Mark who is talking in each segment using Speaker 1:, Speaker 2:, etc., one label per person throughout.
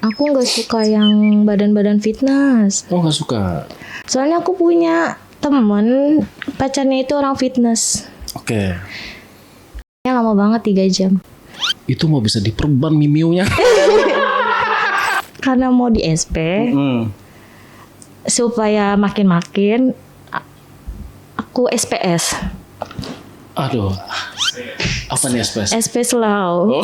Speaker 1: Aku nggak suka yang badan-badan fitness.
Speaker 2: Oh, nggak suka.
Speaker 1: Soalnya aku punya temen pacarnya itu orang fitness.
Speaker 2: Oke.
Speaker 1: Ya lama banget 3 jam.
Speaker 2: Itu mau bisa diperban mimiunya.
Speaker 1: Karena mau di SP supaya makin-makin aku SPS.
Speaker 2: Aduh. Apa nih SPS?
Speaker 1: SP slow.
Speaker 2: Oh.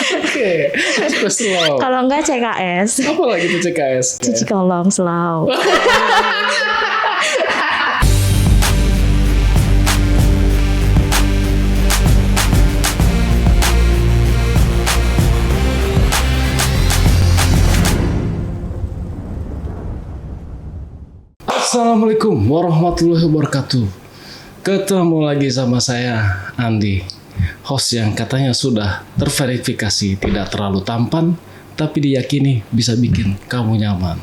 Speaker 2: Oke. SPS slow.
Speaker 1: Kalau enggak CKS.
Speaker 2: Apa lagi tuh CKS?
Speaker 1: Cuci kolong slow.
Speaker 2: Assalamualaikum warahmatullahi wabarakatuh. Ketemu lagi sama saya, Andi, host yang katanya sudah terverifikasi tidak terlalu tampan, tapi diyakini bisa bikin kamu nyaman.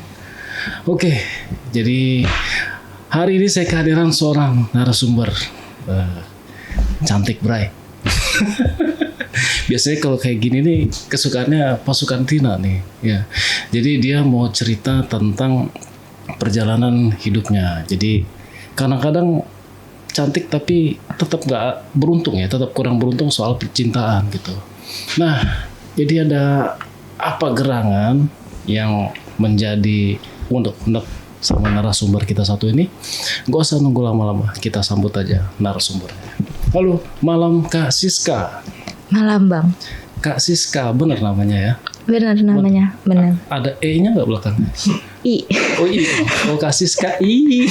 Speaker 2: Oke, jadi hari ini saya kehadiran seorang narasumber cantik, Bray. Biasanya kalau kayak gini nih kesukaannya pasukan Tina nih, ya. Jadi dia mau cerita tentang perjalanan hidupnya. Jadi kadang-kadang cantik tapi tetap nggak beruntung ya, tetap kurang beruntung soal percintaan gitu. Nah, jadi ada apa gerangan yang menjadi undek-undek sama narasumber kita satu ini? Gak usah nunggu lama-lama, kita sambut aja narasumbernya. Halo, malam Kak Siska.
Speaker 1: Malam Bang.
Speaker 2: Kak Siska, bener namanya ya?
Speaker 1: Benar namanya, benar.
Speaker 2: Ada E-nya nggak belakang?
Speaker 1: I.
Speaker 2: Oh I. Oh Kak Siska I.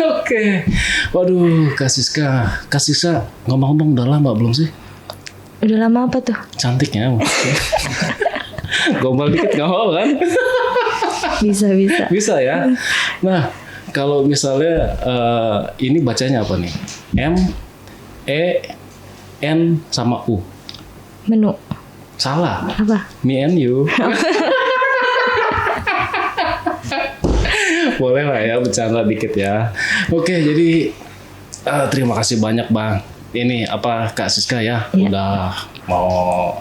Speaker 2: Oke. Waduh, Kak Siska. Kak Siska ngomong-ngomong udah lama belum sih?
Speaker 1: Udah lama apa tuh?
Speaker 2: Cantiknya. Gombal dikit nggak mau kan?
Speaker 1: Bisa.
Speaker 2: Bisa ya. Nah, kalau misalnya ini bacanya apa nih? M, E, N sama U.
Speaker 1: Menu.
Speaker 2: Salah.
Speaker 1: Apa?
Speaker 2: Me and you. Boleh lah ya bercanda dikit ya. Oke, jadi terima kasih banyak Bang. Ini apa Kak Siska ya, udah mau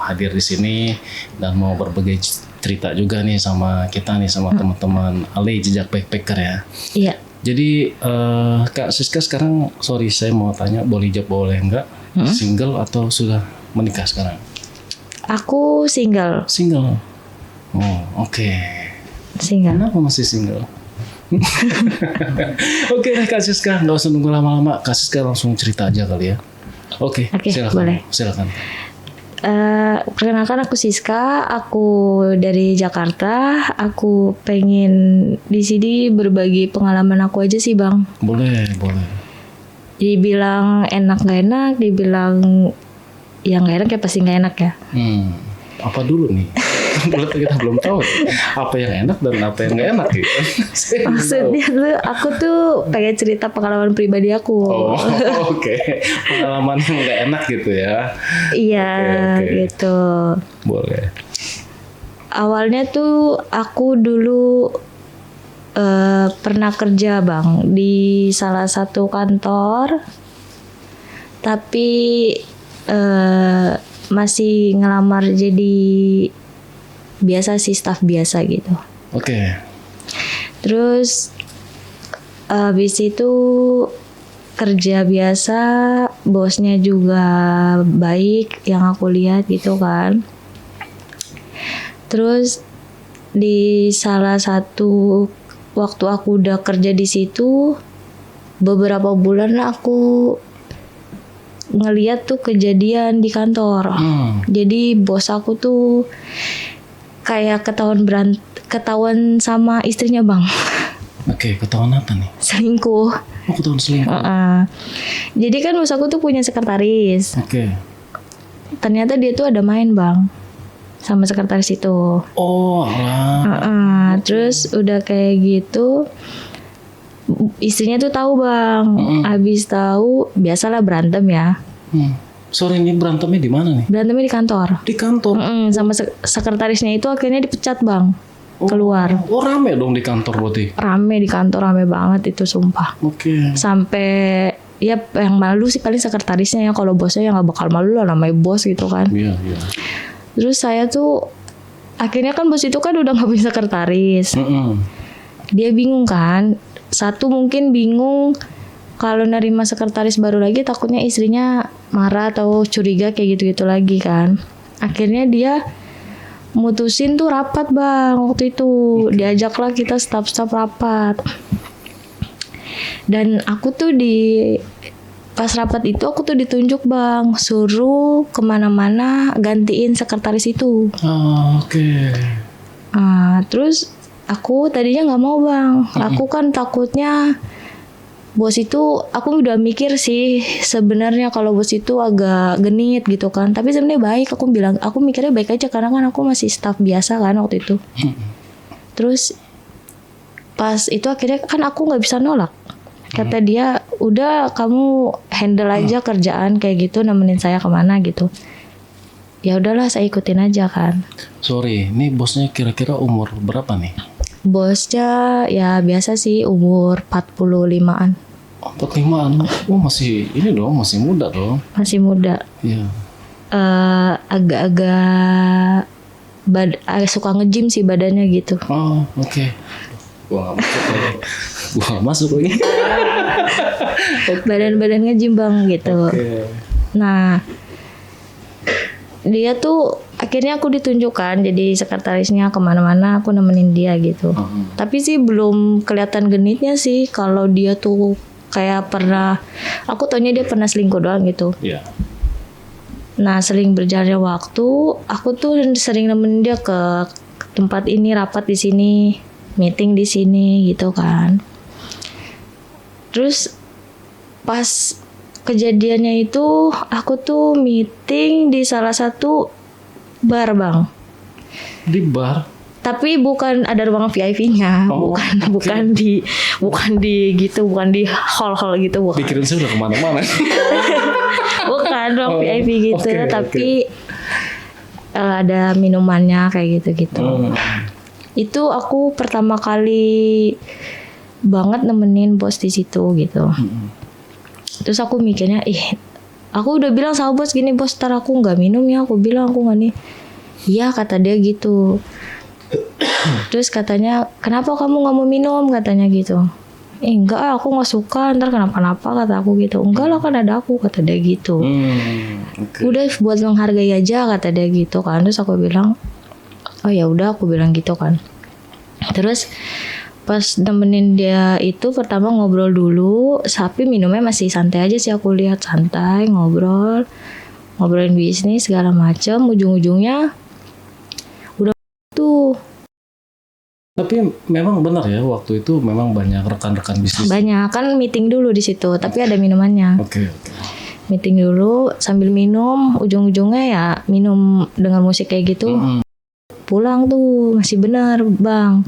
Speaker 2: hadir di sini dan mau berbagi cerita juga nih sama kita nih sama teman-teman Ali Jejak Backpacker ya.
Speaker 1: Iya.
Speaker 2: Jadi Kak Siska sekarang, sorry saya mau tanya, boleh jawab boleh enggak? Single atau sudah menikah sekarang?
Speaker 1: Aku single.
Speaker 2: Single. Oh, oke.
Speaker 1: Single.
Speaker 2: Kenapa masih single? Oke deh Kak Siska, nggak usah nunggu lama-lama. Kak Siska langsung cerita aja kali ya. Oke, silakan.
Speaker 1: Boleh.
Speaker 2: Silakan.
Speaker 1: Perkenalkan aku Siska, aku dari Jakarta. Aku pengen di sini berbagi pengalaman aku aja sih Bang.
Speaker 2: Boleh.
Speaker 1: Dibilang enak gak enak, dibilang yang gak enak ya pasti gak enak ya.
Speaker 2: Apa dulu nih? Kita belum tahu apa yang enak dan apa yang gak enak gitu.
Speaker 1: Maksudnya tuh aku tuh pengen cerita pengalaman pribadi aku.
Speaker 2: Oh, oke. Pengalaman yang gak enak gitu ya.
Speaker 1: Iya,
Speaker 2: Oke.
Speaker 1: gitu.
Speaker 2: Boleh.
Speaker 1: Awalnya tuh aku dulu pernah kerja Bang di salah satu kantor, tapi masih ngelamar jadi biasa sih, staff biasa gitu.
Speaker 2: Oke.
Speaker 1: Terus habis itu kerja biasa, bosnya juga baik yang aku lihat gitu kan. Terus di salah satu waktu aku udah kerja di situ, beberapa bulan aku ngeliat tuh kejadian di kantor. Jadi bos aku tuh kayak ketahuan sama istrinya Bang.
Speaker 2: Oke, ketahuan apa nih?
Speaker 1: Selingkuh.
Speaker 2: Oh, ketahuan selingkuh.
Speaker 1: Jadi kan bos aku tuh punya sekretaris.
Speaker 2: Oke.
Speaker 1: Ternyata dia tuh ada main Bang sama sekretaris itu.
Speaker 2: Oh, alah.
Speaker 1: Terus udah kayak gitu, istrinya tuh tahu Bang. Habis tahu, biasalah berantem ya.
Speaker 2: Sorry, ini berantemnya di mana nih?
Speaker 1: Berantemnya di kantor.
Speaker 2: Di kantor.
Speaker 1: Sama sekretarisnya itu akhirnya dipecat Bang. Keluar.
Speaker 2: Oh, rame dong di kantor berarti.
Speaker 1: Rame di kantor, rame banget itu sumpah.
Speaker 2: Oke.
Speaker 1: Sampai ya yang malu sih paling sekretarisnya ya, kalau bosnya ya nggak bakal malu lah, namanya bos gitu kan.
Speaker 2: Iya, iya.
Speaker 1: Terus saya tuh akhirnya kan bos itu kan udah nggak punya sekretaris. Dia bingung kan, satu mungkin bingung kalau nerima sekretaris baru lagi, takutnya istrinya marah atau curiga kayak gitu-gitu lagi kan. Akhirnya dia mutusin tuh rapat bang waktu itu. Diajaklah kita staf-staf rapat. Dan aku tuh pas rapat itu aku tuh ditunjuk bang, suruh kemana-mana gantiin sekretaris itu.
Speaker 2: Oke.
Speaker 1: Terus aku tadinya nggak mau bang. Aku kan takutnya bos itu, aku udah mikir sih sebenarnya kalau bos itu agak genit gitu kan. Tapi sebenarnya baik, aku mikirnya baik aja karena kan aku masih staf biasa kan waktu itu. Terus pas itu akhirnya kan aku nggak bisa nolak. Kata dia, udah kamu handle aja kerjaan kayak gitu, nemenin saya kemana gitu. Ya udahlah, saya ikutin aja kan.
Speaker 2: Sorry, ini bosnya kira-kira umur berapa nih?
Speaker 1: Bosnya ya biasa sih, umur 45-an.
Speaker 2: 45-an. Oh, masih ini dong, masih muda dong.
Speaker 1: Masih muda.
Speaker 2: Iya.
Speaker 1: Agak-agak suka nge-gym sih badannya gitu.
Speaker 2: Oh, oke. Gua nggak masuk lagi.
Speaker 1: Badan-badan nge-gym bang gitu. Nah, dia tuh akhirnya aku ditunjukkan jadi sekretarisnya kemana-mana, aku nemenin dia gitu. Tapi sih belum kelihatan genitnya sih kalau dia tuh kayak pernah, aku taunya dia pernah selingkuh doang gitu.
Speaker 2: Iya.
Speaker 1: Nah, sering berjalannya waktu, aku tuh sering nemenin dia ke tempat ini, rapat di sini, meeting di sini gitu kan. Terus pas kejadiannya itu aku tuh meeting di salah satu bar bang.
Speaker 2: Di bar?
Speaker 1: Tapi bukan ada ruang VIP-nya, bukan di gitu, bukan di hall gitu, bukan.
Speaker 2: Pikirin saya udah kemana-mana.
Speaker 1: Bukan ruang VIP gitu, tapi ada minumannya kayak gitu. Itu aku pertama kali banget nemenin bos di situ gitu. Terus aku mikirnya, aku udah bilang sama bos gini, bos ntar aku nggak minum ya, aku bilang aku nggak nih. Iya kata dia gitu. Terus katanya, kenapa kamu nggak mau minum katanya gitu. Enggak, aku nggak suka, ntar kenapa-napa kata aku gitu. Enggak lah, kan ada aku kata dia gitu. Udah buat menghargai aja kata dia gitu kan. Terus aku bilang, oh ya udah, aku bilang gitu kan. Terus pas nemenin dia itu pertama ngobrol dulu, tapi minumnya masih santai aja sih, aku lihat santai ngobrolin bisnis segala macam. Ujung-ujungnya udah tuh.
Speaker 2: Tapi memang benar ya, waktu itu memang banyak rekan-rekan bisnis.
Speaker 1: Banyak kan, meeting dulu di situ, tapi ada minumannya.
Speaker 2: Oke.
Speaker 1: Meeting dulu sambil minum, ujung-ujungnya ya minum dengan musik kayak gitu. Pulang tuh masih benar bang.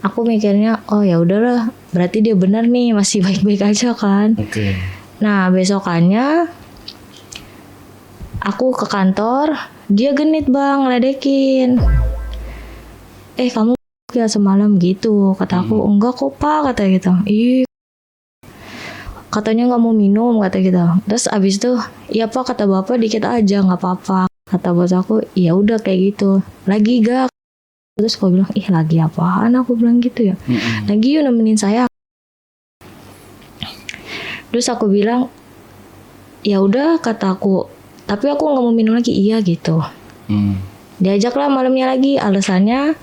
Speaker 1: Aku mikirnya, oh ya udahlah, berarti dia benar nih, masih baik-baik aja kan.
Speaker 2: Oke.
Speaker 1: Nah besokannya aku ke kantor, dia genit bang, ngeledekin. Kamu ya semalam gitu, kata aku. Enggak kok pak, kata gitu. Ih, katanya nggak mau minum, kata gitu. Terus abis itu, iya pak kata bapak dikit aja, nggak apa-apa. Kata bos aku, iya udah kayak gitu. Lagi gak? Terus aku bilang, lagi apaan? Aku bilang gitu ya. Lagi yuk nemenin saya. Terus aku bilang, ya udah kata aku. Tapi aku nggak mau minum lagi. Iya gitu. Diajaklah malamnya lagi. Alasannya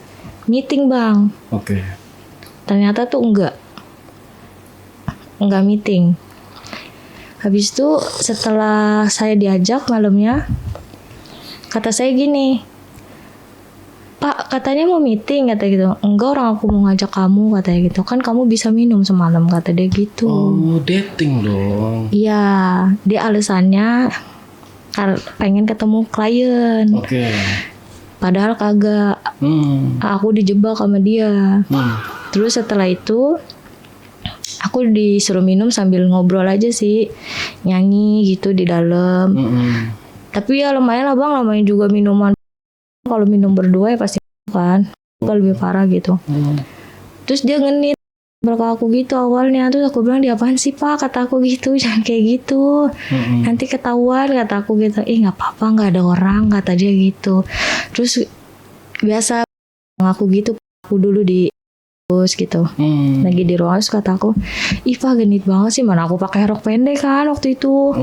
Speaker 1: meeting bang.
Speaker 2: Oke.
Speaker 1: Ternyata tuh enggak meeting. Habis itu setelah saya diajak malamnya, kata saya gini, Pak katanya mau meeting kata gitu. Enggak, orang aku mau ngajak kamu katanya gitu. Kan kamu bisa minum semalam kata dia gitu.
Speaker 2: Oh, dating dong.
Speaker 1: Iya, dia alasannya pengen ketemu klien.
Speaker 2: Oke.
Speaker 1: Padahal kagak. Aku dijebak sama dia. Terus setelah itu aku disuruh minum sambil ngobrol aja sih, nyanyi gitu di dalam. Tapi ya lumayan lah bang, namanya juga minuman. Kalau minum berdua ya pasti kan lebih parah gitu. Terus dia ngenit, Berkata aku gitu awalnya, terus aku bilang, dia apaan sih Pak, kata aku gitu, jangan kayak gitu, nanti ketahuan, kata aku gitu. Nggak apa-apa, nggak ada orang, kata dia gitu. Terus biasa aku gitu, aku dulu di terus gitu, lagi di ruang, terus kata aku, ih Pak genit banget sih, mana aku pakai rok pendek kan waktu itu.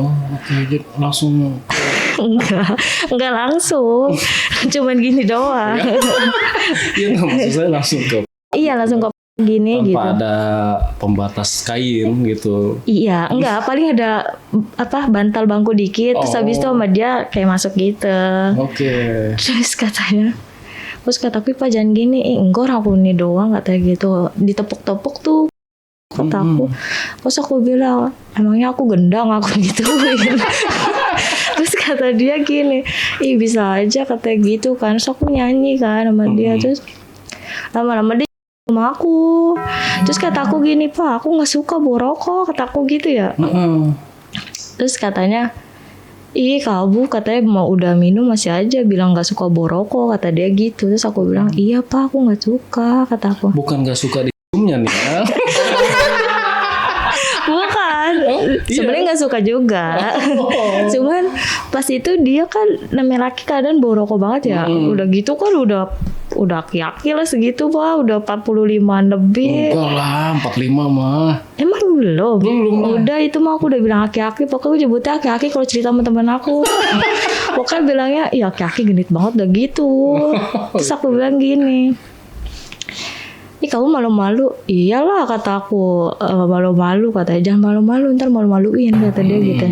Speaker 2: Jadi langsung
Speaker 1: enggak langsung, cuman gini doang.
Speaker 2: Iya nggak, maksud saya langsung ke
Speaker 1: Iya langsung kok gini
Speaker 2: tanpa
Speaker 1: gitu.
Speaker 2: ada pembatas kain gitu.
Speaker 1: Iya, enggak, paling ada bantal bangku dikit, terus habis itu sama dia kayak masuk gitu.
Speaker 2: Oke.
Speaker 1: Terus kataku, Pak jangan gini, enggak orang aku ini doang, katanya gitu, ditepuk-tepuk tuh kata aku. Terus aku bilang, emangnya aku gendang, aku gituin. Terus kata dia gini, ih bisa aja katanya gitu kan. Terus aku nyanyi kan sama dia, terus lama-lama dia sama aku. Terus kata aku gini, Pak aku nggak suka bawa rokok, kata aku gitu ya. Terus katanya, ih kamu katanya mau udah minum masih aja bilang nggak suka bawa rokok, kata dia gitu. Terus aku bilang, iya Pak aku nggak suka, kata aku.
Speaker 2: Bukan nggak suka di ciumnya nih ya.
Speaker 1: Bukan, sebenarnya nggak suka juga. Cuman pas itu dia kan namanya laki kadang bawa rokok banget ya. Udah gitu kan udah aki-aki lah segitu Pak, udah 45 lebih.
Speaker 2: Enggak lah, 45 mah.
Speaker 1: Emang belum?
Speaker 2: Lah.
Speaker 1: Udah itu mah aku udah bilang aki-aki, pokoknya aku nyebutnya aki-aki kalau cerita sama teman aku. Pokoknya bilangnya, iya aki-aki genit banget udah gitu. Terus aku bilang gini, ih kamu malu-malu? Iyalah kata aku, malu-malu katanya, jangan malu-malu ntar malu-maluin kata dia gitu.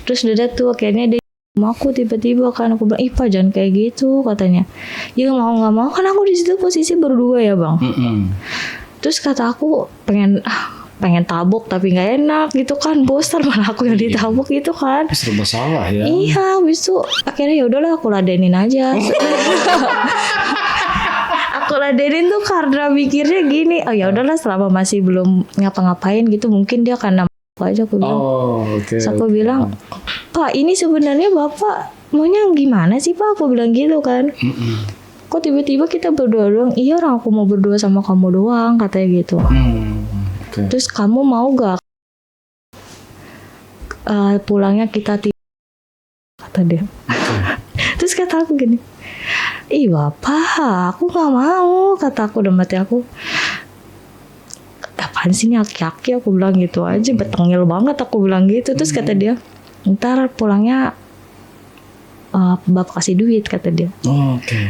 Speaker 1: Terus udah tuh akhirnya dia sama aku tiba-tiba kan, aku bilang, ih Pak jangan kayak gitu katanya. Ya mau nggak mau kan aku di situ posisi berdua ya Bang. Terus kata aku pengen tabuk tapi nggak enak gitu kan, bosan malah aku yang ditabuk gitu kan.
Speaker 2: Serba salah ya.
Speaker 1: Iya, habis itu akhirnya ya udahlah aku ladenin aja. Aku ladenin tuh karena mikirnya gini, oh ya udahlah selama masih belum ngapa-ngapain gitu, mungkin dia karena aku aja aku bilang. Terus aku bilang, Pak ini sebenarnya Bapak maunya gimana sih Pak? Aku bilang gitu kan. Kok tiba-tiba kita berdua doang? Iya orang aku mau berdua sama kamu doang katanya gitu. Terus kamu mau gak pulangnya kita kata dia. Terus kata aku gini, ih Bapak aku gak mau, kata aku dalam hati aku. Apaan sih ini aki-aki, aku bilang gitu aja, betengil banget aku bilang gitu. Terus kata dia, ntar pulangnya Bapak kasih duit kata dia.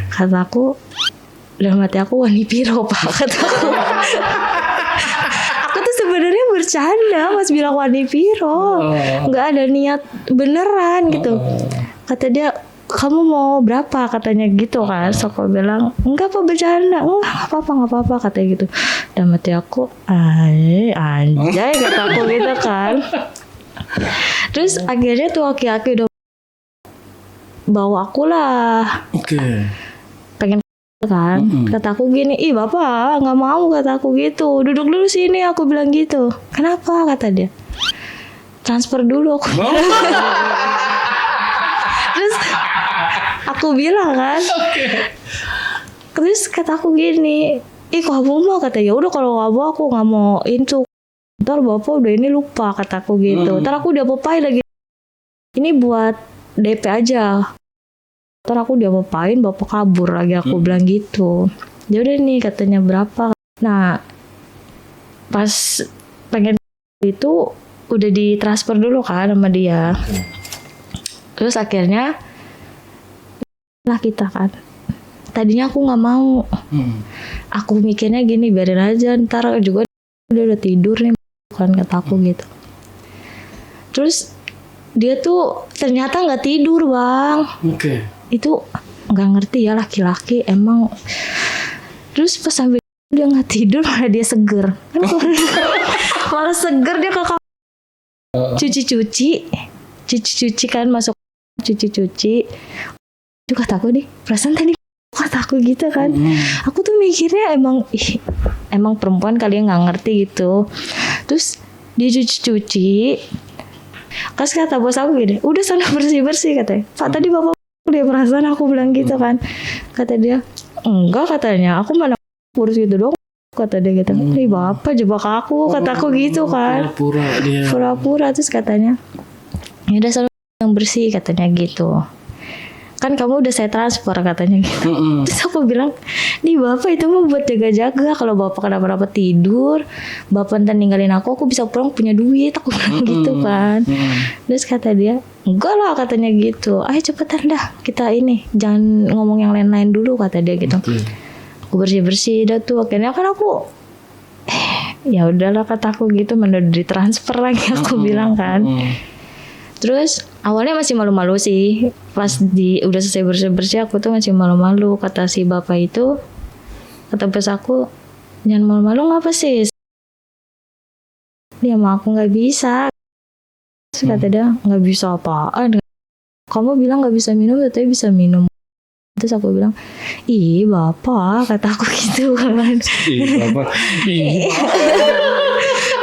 Speaker 1: Kata aku dalam hati aku, wani piro Pak, kata aku. Aku tuh sebenarnya bercanda pas bilang wani piro, nggak ada niat beneran gitu. Kata dia, kamu mau berapa katanya gitu kan. So aku bilang, enggak Pak bercanda, enggak apa-apa katanya gitu. Dan mati aku, anjay kata aku gitu kan. Terus akhirnya tuh aki-aki udah bawa aku lah. Pengen kan. Kata aku gini, ih Bapak nggak mau kata aku gitu. Duduk dulu sini aku bilang gitu. Kenapa kata dia? Transfer dulu aku. Terus aku bilang kan. Terus kata aku gini, ih kamu mau kata, ya udah kalau kamu aku nggak mau itu. Ntar Bapak udah ini lupa kata aku gitu. Ntar aku udah papain lagi. Ini buat DP aja. Ntar aku udah papain Bapak kabur lagi aku bilang gitu. Ya udah nih katanya berapa. Nah pas pengen itu udah ditransfer dulu kan sama dia. Terus akhirnya lah kita kan. Tadinya aku nggak mau. Aku mikirnya gini, biarin aja ntar juga dia udah tidur nih kan kata aku gitu. Terus dia tuh ternyata nggak tidur Bang. Itu nggak ngerti ya laki-laki emang. Terus pas sampai dia nggak tidur malah dia seger. Malah seger dia ke kamar cuci kan, masuk cuci. Itu kata aku nih, perasaan tadi kata aku gitu kan. Aku tuh mikirnya emang perempuan kalian nggak ngerti gitu. Terus dia cuci. Terus kata bos aku gini, udah sana bersih katanya. Pak tadi Bapak dia perasaan aku bilang gitu kan. Kata dia, enggak katanya, aku mana urus gitu dong. kata dia gitu. Ih bapak jebak aku, kataku gitu kan.
Speaker 2: Pura-pura dia.
Speaker 1: Pura-pura. Terus katanya, ya udah selalu yang bersih katanya gitu. Kan kamu udah saya transfer katanya gitu. Terus aku bilang, nih bapak itu mah buat jaga-jaga. Kalau bapak kenapa-napa tidur, bapak ntar ninggalin aku bisa pulang punya duit. Aku bilang gitu kan. Terus kata dia, enggak lah katanya gitu. Ayo cepetan dah kita ini, jangan ngomong yang lain-lain dulu kata dia gitu. Aku bersih-bersih dah tuh. Akhirnya kan aku, ya udahlah kataku gitu, mana ditransfer lagi aku bilang kan. Terus awalnya masih malu-malu sih. Pas udah selesai bersih-bersih aku tuh masih malu-malu. Kata si bapak itu, kata bos aku, jangan malu-malu ngapa sih? Dia mah aku gak bisa. Terus kata dia, gak bisa apaan? Kamu bilang gak bisa minum, tapi bisa minum. Terus aku bilang, ih bapak, kata aku gitu kan.
Speaker 2: Ih bapak.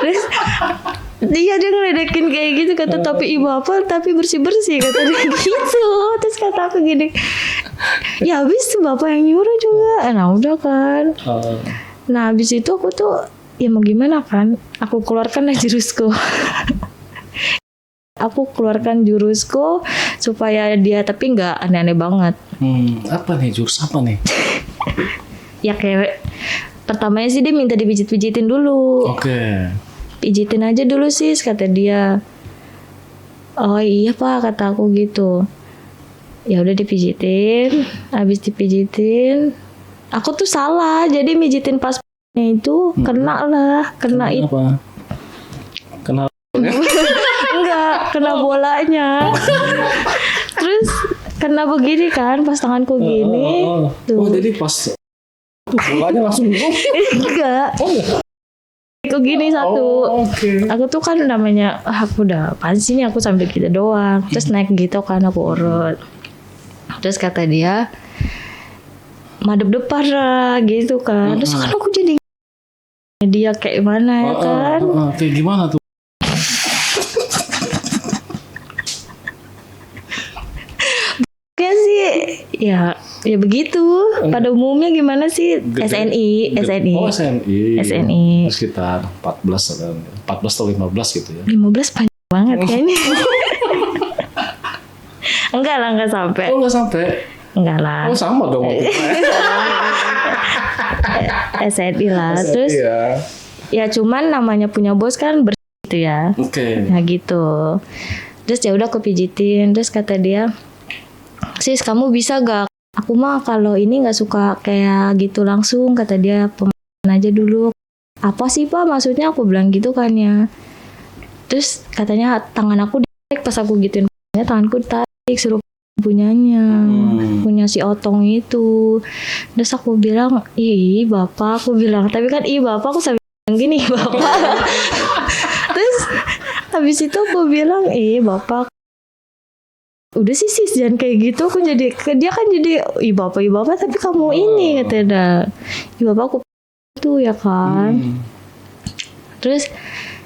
Speaker 1: Terus dia ngeledekin kayak gitu kata, tapi ibu apa tapi bersih-bersih kata dia gitu. Terus kata aku gini, ya habis bapak yang nyuruh juga. Nah udah kan. Nah habis itu aku tuh ya mau gimana kan, aku keluarkan jurusku. Aku keluarkan jurusku supaya dia, tapi nggak aneh-aneh banget.
Speaker 2: Apa nih jurus apa nih?
Speaker 1: Ya kayak pertamanya sih dia minta dipijit-pijitin dulu.
Speaker 2: Oke.
Speaker 1: Pijitin aja dulu sis kata dia. Oh iya pak kata aku gitu. Ya udah dipijitin. Habis dipijitin, aku tuh salah. Jadi mijitin pas itu kena itu.
Speaker 2: Apa? Kena.
Speaker 1: Enggak, kena bolanya. Terus kena begini kan pas tanganku gini.
Speaker 2: Oh jadi pas bolanya langsung
Speaker 1: enggak. Aku gini satu. Aku tuh kan namanya aku udah apaan sih nih, aku sambil gitu doang. Terus naik gitu kan aku urut. Terus kata dia, madep depan lah gitu kan. Terus kan aku jadi dia kayak mana ya kan.
Speaker 2: Kayak gimana tuh?
Speaker 1: Kayak sih ya begitu. Pada umumnya gimana sih? SNI.
Speaker 2: Oh SNI.
Speaker 1: SNI.
Speaker 2: Sekitar 14 atau 15 gitu ya.
Speaker 1: 15 panjang banget kayaknya. Enggak lah, enggak sampai.
Speaker 2: Oh enggak sampai.
Speaker 1: Enggak lah.
Speaker 2: Oh sama dong.
Speaker 1: SNI lah.
Speaker 2: SNI
Speaker 1: Terus
Speaker 2: ya
Speaker 1: cuman namanya punya bos kan gitu ya.
Speaker 2: Oke.
Speaker 1: Nah gitu. Terus ya udah aku pijitin. Terus kata dia, sis kamu bisa gak? Aku mah kalau ini nggak suka kayak gitu langsung, kata dia, pemain aja dulu. Apa sih pak maksudnya, aku bilang gitu kan ya. Terus katanya tangan aku ditarik, pas aku gituin tanganku ditarik suruh punyanya, punya si Otong itu. Terus aku bilang, ih bapak, aku bilang, tapi kan ih bapak aku sambil bilang gini bapak. Terus habis itu aku bilang, bapak udah sih sis jangan kayak gitu. Aku jadi, dia kan jadi ih bapak tapi kamu ini katanya, ih bapak aku tuh ya kan. Terus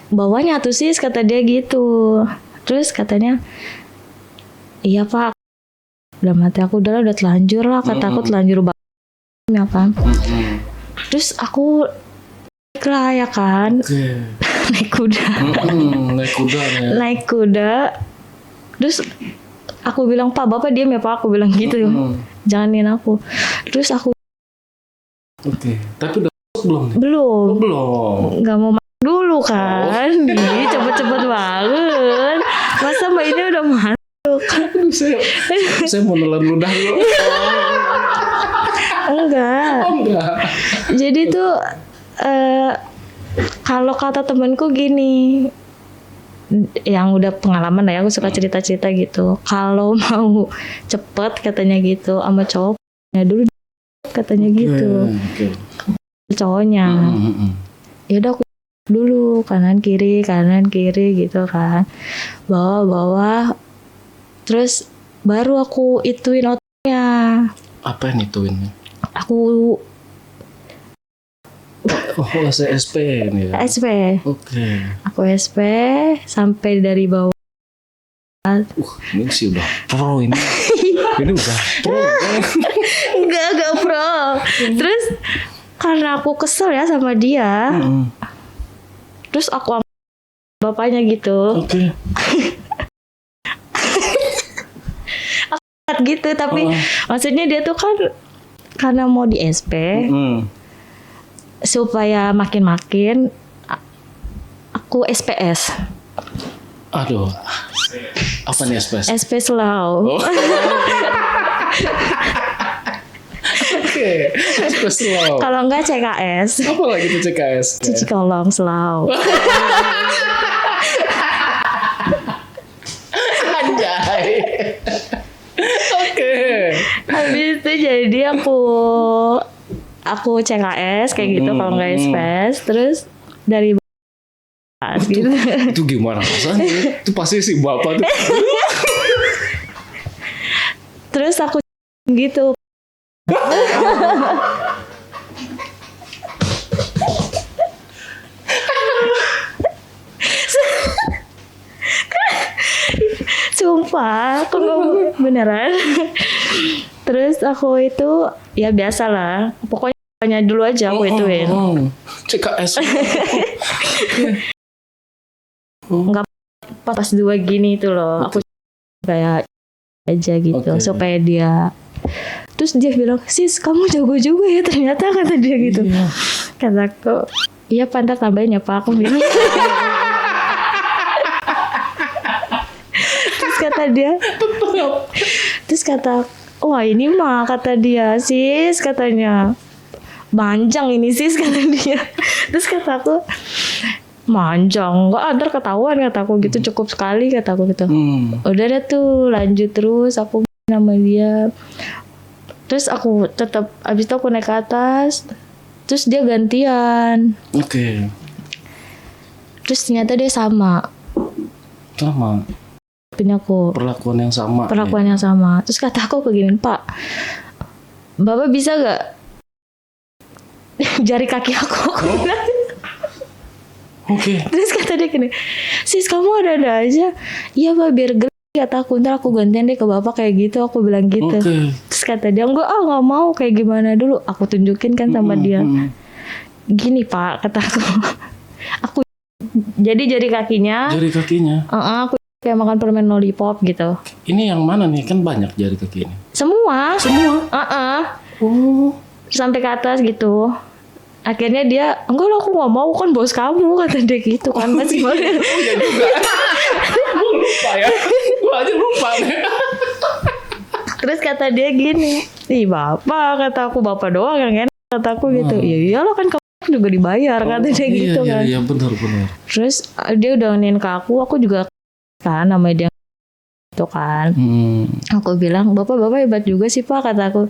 Speaker 1: bawahnya tuh sis kata dia gitu. Terus katanya, iya pak, udah mati aku udah telanjur lah, kata aku telanjur banget ya kan. Terus aku lah ya kan. Naik kuda. Naik kuda. Terus aku bilang, pak bapak diam ya pak, aku bilang gitu. Janganin aku. Terus aku
Speaker 2: tapi udah belum? Belum.
Speaker 1: Gak mau masuk dulu kan. Ih cepet-cepet banget. Masa mbak ini udah masuk?
Speaker 2: Saya mau nelan ludah dulu.
Speaker 1: Enggak. Jadi tuh kalau kata temanku gini, yang udah pengalaman lah ya, aku suka cerita-cerita gitu. Kalau mau cepet katanya gitu sama cowoknya dulu katanya gitu. Cowoknya. Ya udah aku dulu kanan kiri gitu kan. Bawah. Terus baru aku ituin ototnya.
Speaker 2: Apa yang ituin?
Speaker 1: Aku
Speaker 2: SP nih ya.
Speaker 1: SP.
Speaker 2: Oke.
Speaker 1: Aku SP sampai dari bawah.
Speaker 2: Ini sih udah pro ini. Ini udah pro.
Speaker 1: Enggak pro. Terus karena aku kesel ya sama dia, terus aku ambil bapaknya gitu.
Speaker 2: Oke.
Speaker 1: Gitu, tapi maksudnya dia tuh kan karena mau di SP supaya makin aku SPS.
Speaker 2: Aduh, apa nih SPS?
Speaker 1: SP slow.
Speaker 2: Oke, SPS slow.
Speaker 1: Kalau enggak CKS.
Speaker 2: Apa lagi tuh CKS?
Speaker 1: Cuci kolong slow.
Speaker 2: Anjay. Oke.
Speaker 1: Habis itu jadi aku CKS kayak gitu kalau nggak SPS, terus dari gitu.
Speaker 2: Itu gimana rasanya? Itu pasti si bapak tuh.
Speaker 1: Terus aku gitu. Sumpah, aku ngomong beneran. Terus aku itu ya biasa lah, pokoknya dulu aja aku ituin.
Speaker 2: CKS.
Speaker 1: Nggak pas 2 gini itu loh, aku kayak aja gitu supaya dia. Terus dia bilang, sis kamu jago juga ya ternyata, kata dia gitu. Kataku, iya pantas tambahin ya pak, aku bilang. Terus kata wah ini mah, kata dia, sis katanya manjang ini sis, kata dia. Terus kataku manjang enggak, ntar ketahuan, kataku gitu, cukup sekali, kataku gitu. Udah deh tuh lanjut terus aku sama dia. Terus aku tetap, abis itu aku naik ke atas, terus dia gantian.
Speaker 2: Oke.
Speaker 1: Terus ternyata dia sama aku
Speaker 2: perlakuan yang sama.
Speaker 1: Yang sama. Terus kata aku begini, Pak, Bapak bisa gak jari kaki aku bilang.
Speaker 2: Oke.
Speaker 1: Terus kata dia gini, sis kamu ada aja. Iya Pak, biar geli, kata aku, ntar aku gantian deh ke Bapak kayak gitu, aku bilang gitu. Terus kata dia, enggak mau, kayak gimana dulu. Aku tunjukin kan sama dia. Gini Pak, kata aku jadi jari kakinya. Aku kayak makan permen lollipop gitu.
Speaker 2: Ini yang mana nih? Kan banyak jari kaki ini.
Speaker 1: Semua. Sampai ke atas gitu. Akhirnya dia, enggak lah aku gak mau, kan bos kamu, kata dia gitu kan. Masih mau.
Speaker 2: Iya juga. Gue lupa ya. Gue aja lupa.
Speaker 1: Terus kata dia gini, ih bapak, kata aku, bapak doang yang enak, kata aku gitu. Ya iyalah kan kamu juga dibayar, kata dia gitu kan.
Speaker 2: Iya benar.
Speaker 1: Terus dia udah nginin ke aku juga kan nama dia itu kan. Aku bilang, bapak hebat juga sih pak, kata aku.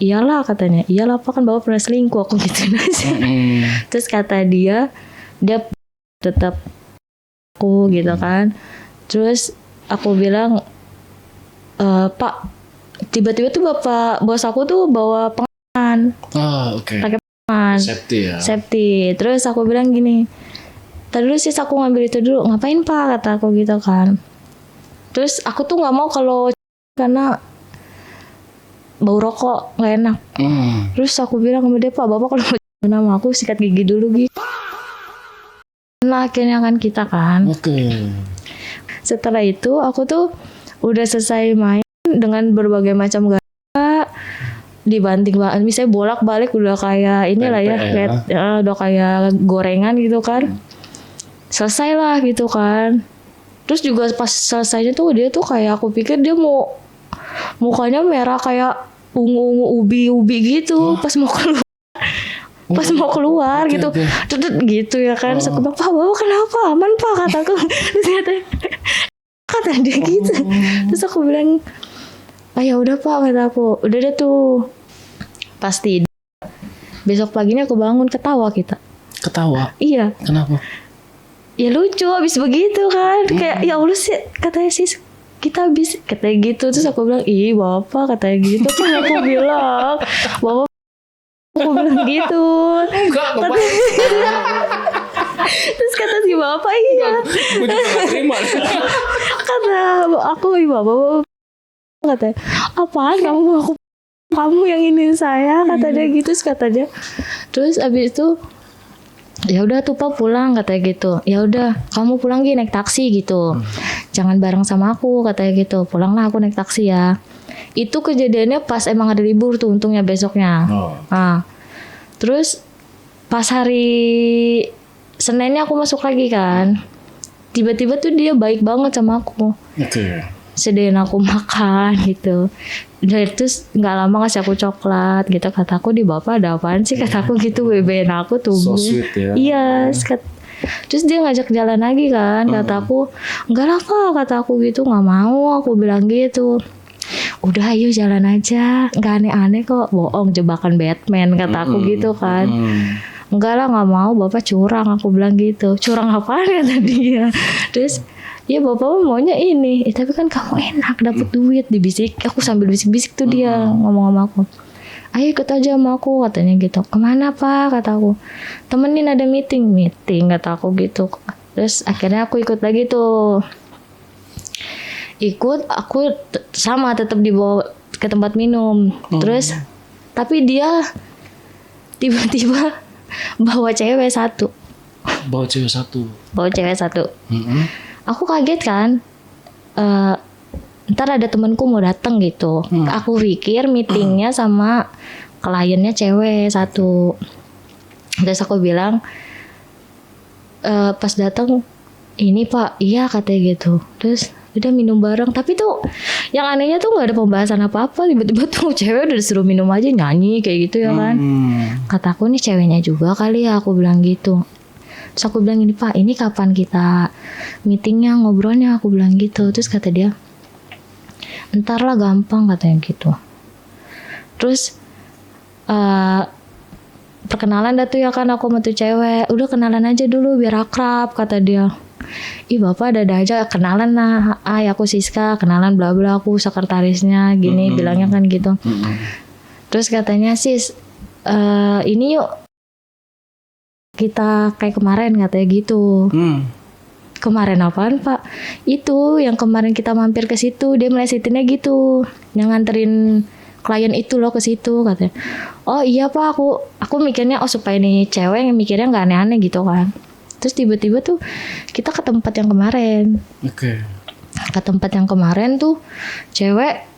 Speaker 1: Iyalah katanya, iyalah pak, kan bapak pernah selingkuh, aku gituin aja. Terus kata dia tetap aku gitu kan. Terus aku bilang, pak, tiba-tiba tuh bapak bos aku tuh bawa pengaman. Pakai pengaman. Safety. Terus aku bilang gini, tadi dulu sis aku ngambil itu dulu. Ngapain pak, kata aku gitu kan. Terus aku tuh nggak mau kalau karena bau rokok nggak enak. Terus aku bilang sama dia, pak bapak kalau mau nama aku sikat gigi dulu gitu. Nah akhirnya kan kita kan. Setelah itu aku tuh udah selesai main dengan berbagai macam gaya, dibanting banget, misalnya bolak-balik udah kayak inilah ya, udah kayak gorengan gitu kan. Selesai lah gitu kan. Terus juga pas selesainya tuh dia tuh kayak, aku pikir dia mau mukanya merah kayak ungu ubi gitu. Pas mau keluar gitu. Gitu ya kan. Terus aku bilang, pak bapak kenapa, aman pak, kataku. Terus kata dia gitu. Terus aku bilang, ya udah pak, kata aku. Udah deh tuh. Pasti besok paginya aku bangun ketawa kita.
Speaker 2: Ketawa?
Speaker 1: Iya.
Speaker 2: Kenapa?
Speaker 1: Ya lucu abis begitu kan. Kayak ya Allah sih, katanya sis kita habis, katanya gitu. Terus aku bilang, ih bapak, katanya gitu kan. Aku bilang, bapak, aku bilang gitu. Terus kata si bapak, iya.
Speaker 2: Gue juga gak terima.
Speaker 1: Kata aku, bapak, katanya, apaan kamu yang ini saya, kata dia gitu. Terus kata dia, Terus abis itu ya udah tuh Pak pulang katanya gitu. Ya udah kamu pulang naik taksi gitu. Jangan bareng sama aku katanya gitu. Pulanglah aku naik taksi ya. Itu kejadiannya pas emang ada libur tuh untungnya besoknya. Nah, terus pas hari Seninnya aku masuk lagi kan. Tiba-tiba tuh dia baik banget sama aku. Sediain aku makan gitu. Dan terus nggak lama ngasih aku coklat gitu. Kataku di bapak ada apaan sih, kataku gitu, bebein aku tuh.
Speaker 2: So sweet ya.
Speaker 1: Iya. Terus dia ngajak jalan lagi kan. Kataku enggak lah Pak, kataku gitu, nggak mau, aku bilang gitu. Udah ayo jalan aja, nggak aneh-aneh kok, bohong jebakan Batman kataku gitu kan. Enggak lah nggak mau, bapak curang, aku bilang gitu. Curang apaan kata dia. Terus ya bapak maunya ini, tapi kan kamu enak dapet duit, dibisik. Aku sambil bisik-bisik tuh dia ngomong sama aku. Ayo ikut aja sama aku katanya gitu. Kemana Pak kataku. Temenin ada meeting kataku gitu. Terus akhirnya aku ikut lagi tuh. Ikut aku sama tetap dibawa ke tempat minum. Terus tapi dia tiba-tiba bawa cewek satu.
Speaker 2: Bawa cewek satu.
Speaker 1: Aku kaget kan, ntar ada temanku mau datang gitu. Aku pikir meetingnya sama kliennya cewek satu. Terus aku bilang, pas datang ini Pak, iya katanya gitu. Terus udah minum bareng. Tapi tuh yang anehnya tuh nggak ada pembahasan apa-apa. Tiba-tiba tuh cewek udah disuruh minum aja, nyanyi kayak gitu ya kan. Kataku nih ceweknya juga kali ya, aku bilang gitu. Terus aku bilang ini Pak, ini kapan kita meetingnya, ngobrolnya, aku bilang gitu. Terus kata dia, entar lah gampang katanya gitu. Terus perkenalan dah tuh ya kan aku sama tuh cewek. Udah kenalan aja dulu biar akrab kata dia. Ih bapak ada aja kenalan lah. Aku Siska, kenalan bla bla, aku sekretarisnya gini, bilangnya kan gitu. Terus katanya Sis, ini yuk kita kayak kemarin katanya gitu. Kemarin apaan Pak? Itu yang kemarin kita mampir ke situ, dia melesetinnya gitu, yang nganterin klien itu loh ke situ katanya. Oh iya Pak, aku mikirnya supaya nih cewek yang mikirnya nggak aneh-aneh gitu kan. Terus tiba-tiba tuh kita ke tempat yang kemarin. Ke tempat yang kemarin tuh cewek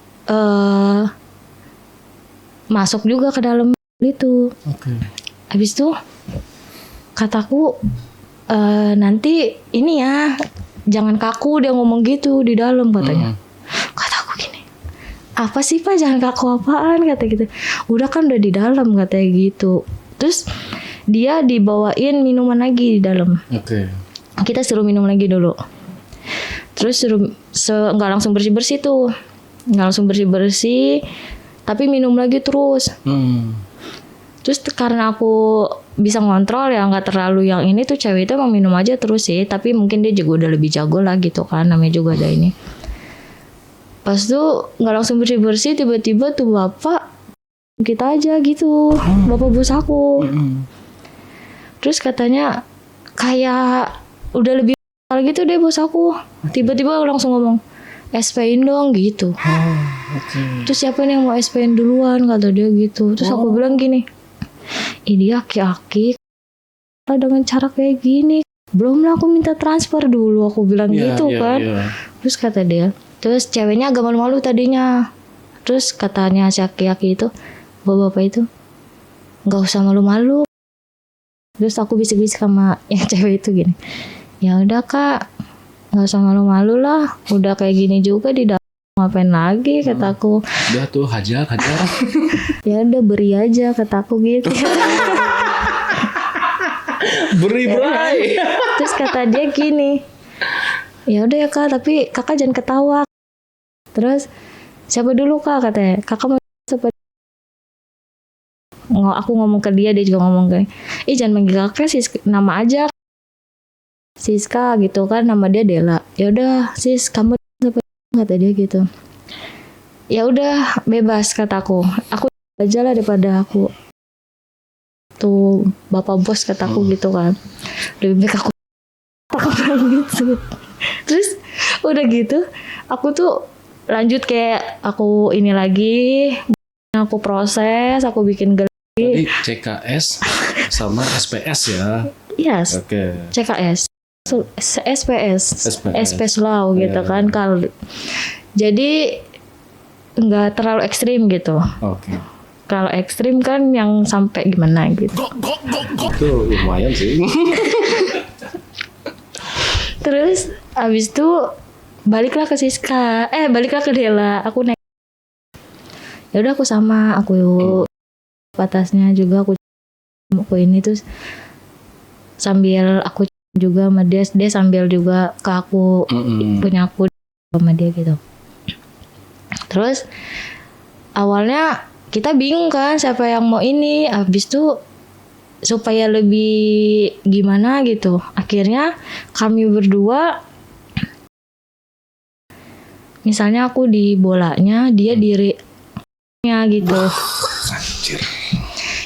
Speaker 1: masuk juga ke dalam itu. Habis itu kataku nanti ini ya jangan kaku, dia ngomong gitu di dalam katanya. Kataku gini, apa sih Pak jangan kaku apaan kata gitu. Udah kan udah di dalam katanya gitu. Terus dia dibawain minuman lagi di dalam. Kita suruh minum lagi dulu. Terus nggak langsung bersih tuh, nggak langsung bersih, tapi minum lagi terus. Terus karena aku bisa ngontrol ya, nggak terlalu yang ini tuh cewek itu emang minum aja terus sih, tapi mungkin dia juga udah lebih jago lah gitu kan, namanya juga ada ini. Pas tuh nggak langsung bersih, tiba-tiba tuh bapak kita aja gitu, bapak bos aku. Terus katanya kayak udah lebih gitu deh bos aku, tiba-tiba langsung ngomong SP-in dong gitu. Terus siapa nih yang mau SP-in duluan kata dia gitu. Terus aku bilang gini, ini aki-aki dengan cara kayak gini, belum lah aku minta transfer dulu, aku bilang gitu kan. Terus kata dia, terus ceweknya agak malu-malu tadinya. Terus katanya si aki-aki itu, bapak-bapak itu, nggak usah malu-malu. Terus aku bisik-bisik sama yang cewek itu gini, ya udah Kak, nggak usah malu-malu lah, udah kayak gini juga di dalam, ngapain lagi kataku.
Speaker 2: Udah tuh hajar.
Speaker 1: Ya udah beri aja kataku gitu.
Speaker 2: Beri.
Speaker 1: Terus kata dia gini, ya udah ya Kak, tapi Kakak jangan ketawa. Terus siapa dulu Kak katanya, Kakak mau siapa? Aku ngomong ke dia juga ngomong ke, jangan manggil Kakak Sis, nama aja Siska gitu kan, nama dia Dela. Ya udah Sis, kamu siapa kata dia gitu. Ya udah bebas kataku, aku aja lah daripada aku tuh bapak bos kataku gitu kan, lebih baik aku gitu. Terus udah gitu aku tuh lanjut kayak aku ini lagi, aku proses, aku bikin
Speaker 2: Tadi CKS sama SPS ya.
Speaker 1: Yes,
Speaker 2: Oke.
Speaker 1: CKS, SPS,
Speaker 2: SPS.
Speaker 1: SP slow gitu
Speaker 2: Iya.
Speaker 1: kan. Jadi nggak terlalu ekstrim gitu.
Speaker 2: Oke.
Speaker 1: Kalau ekstrim kan yang sampai gimana gitu.
Speaker 2: Itu lumayan sih.
Speaker 1: Terus abis itu baliklah ke Siska, baliklah ke Dela. Aku naik. Ya udah aku sama, aku atasnya juga aku ini terus sambil aku juga sama dia sambil juga ke aku punya aku sama dia gitu. Terus awalnya kita bingung kan siapa yang mau ini, habis itu supaya lebih gimana gitu. Akhirnya kami berdua, misalnya aku di bolanya, dia di nya gitu.
Speaker 2: Anjir.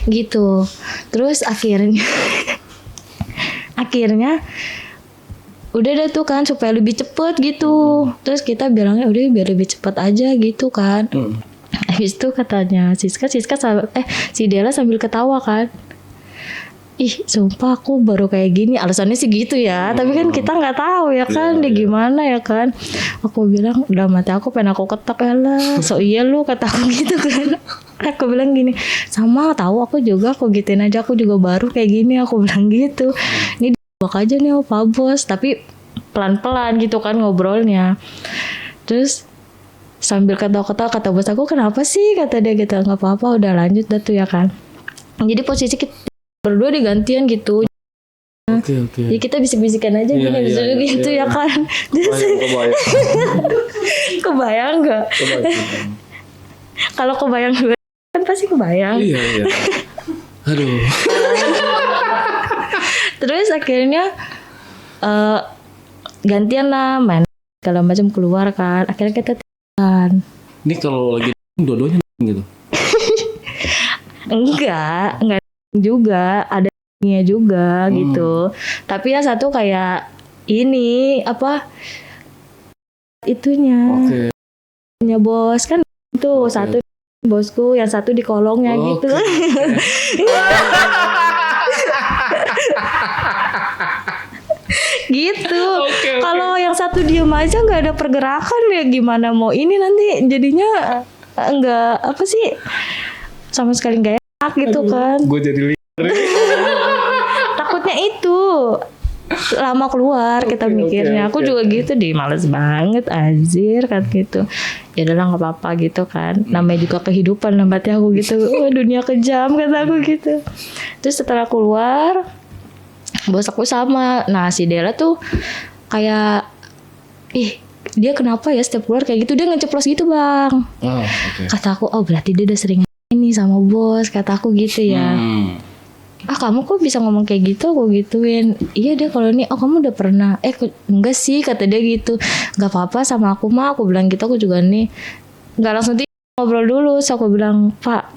Speaker 1: Gitu. Terus akhirnya udah deh tuh kan supaya lebih cepet gitu. Terus kita bilangnya udah biar lebih cepet aja gitu kan. Habis itu katanya si Dela sambil ketawa kan. Ih, sumpah aku baru kayak gini. Alasannya sih gitu ya. Tapi kan kita nggak tahu ya kan, dia gimana ya kan. Aku bilang, udah mati aku pengen aku ketok ya lah. So iya lu, kata aku gitu kan. Aku bilang gini, sama tahu aku juga, aku gituin aja, aku juga baru kayak gini. Aku bilang gitu. Ini dibawa aja nih Pak Bos. Tapi pelan-pelan gitu kan ngobrolnya. Terus sambil ketawa-ketawa kata bos aku, kenapa sih? Kata dia gitu, nggak apa-apa, udah lanjut dah tuh ya kan. Jadi posisi kita berdua digantian gitu.
Speaker 2: Oke.
Speaker 1: Jadi kita bisik-bisikan aja gini gitu ya kan. Kebayang nggak? Kalau kebayang gue kan pasti kebayang.
Speaker 2: Iya. Aduh.
Speaker 1: Terus akhirnya gantian lah main segala macam keluar kan. Akhirnya kita tiduran.
Speaker 2: Ini kalau lagi dua-duanya gitu.
Speaker 1: Enggak juga, ada juga gitu. Tapi yang satu kayak ini apa itunya.
Speaker 2: Oke.
Speaker 1: Punya bos kan itu satu bosku, yang satu di kolongnya gitu. Gitu. Kalau yang satu diem aja nggak ada pergerakan ya gimana mau ini nanti jadinya nggak apa sih sama sekali nggak enak gitu kan.
Speaker 2: Gue jadi
Speaker 1: Takutnya itu lama keluar kita mikirnya. Aku juga gitu deh, males banget anjir kan gitu. Ya udahlah nggak apa-apa gitu kan. Namanya juga kehidupan lambatnya aku gitu. Dunia kejam kata aku gitu. Terus setelah keluar, bos aku sama. Nah si Dela tuh kayak, dia kenapa ya setiap keluar kayak gitu, dia ngeceplos gitu bang. Kata aku, oh berarti dia udah sering ini sama bos, kata aku gitu ya. Kamu kok bisa ngomong kayak gitu? Aku gituin. Iya deh kalau ini, kamu udah pernah. Enggak sih kata dia gitu. Gak apa-apa sama aku mah, aku bilang gitu. Aku juga nih gak langsung ngobrol dulu. So aku bilang, Pak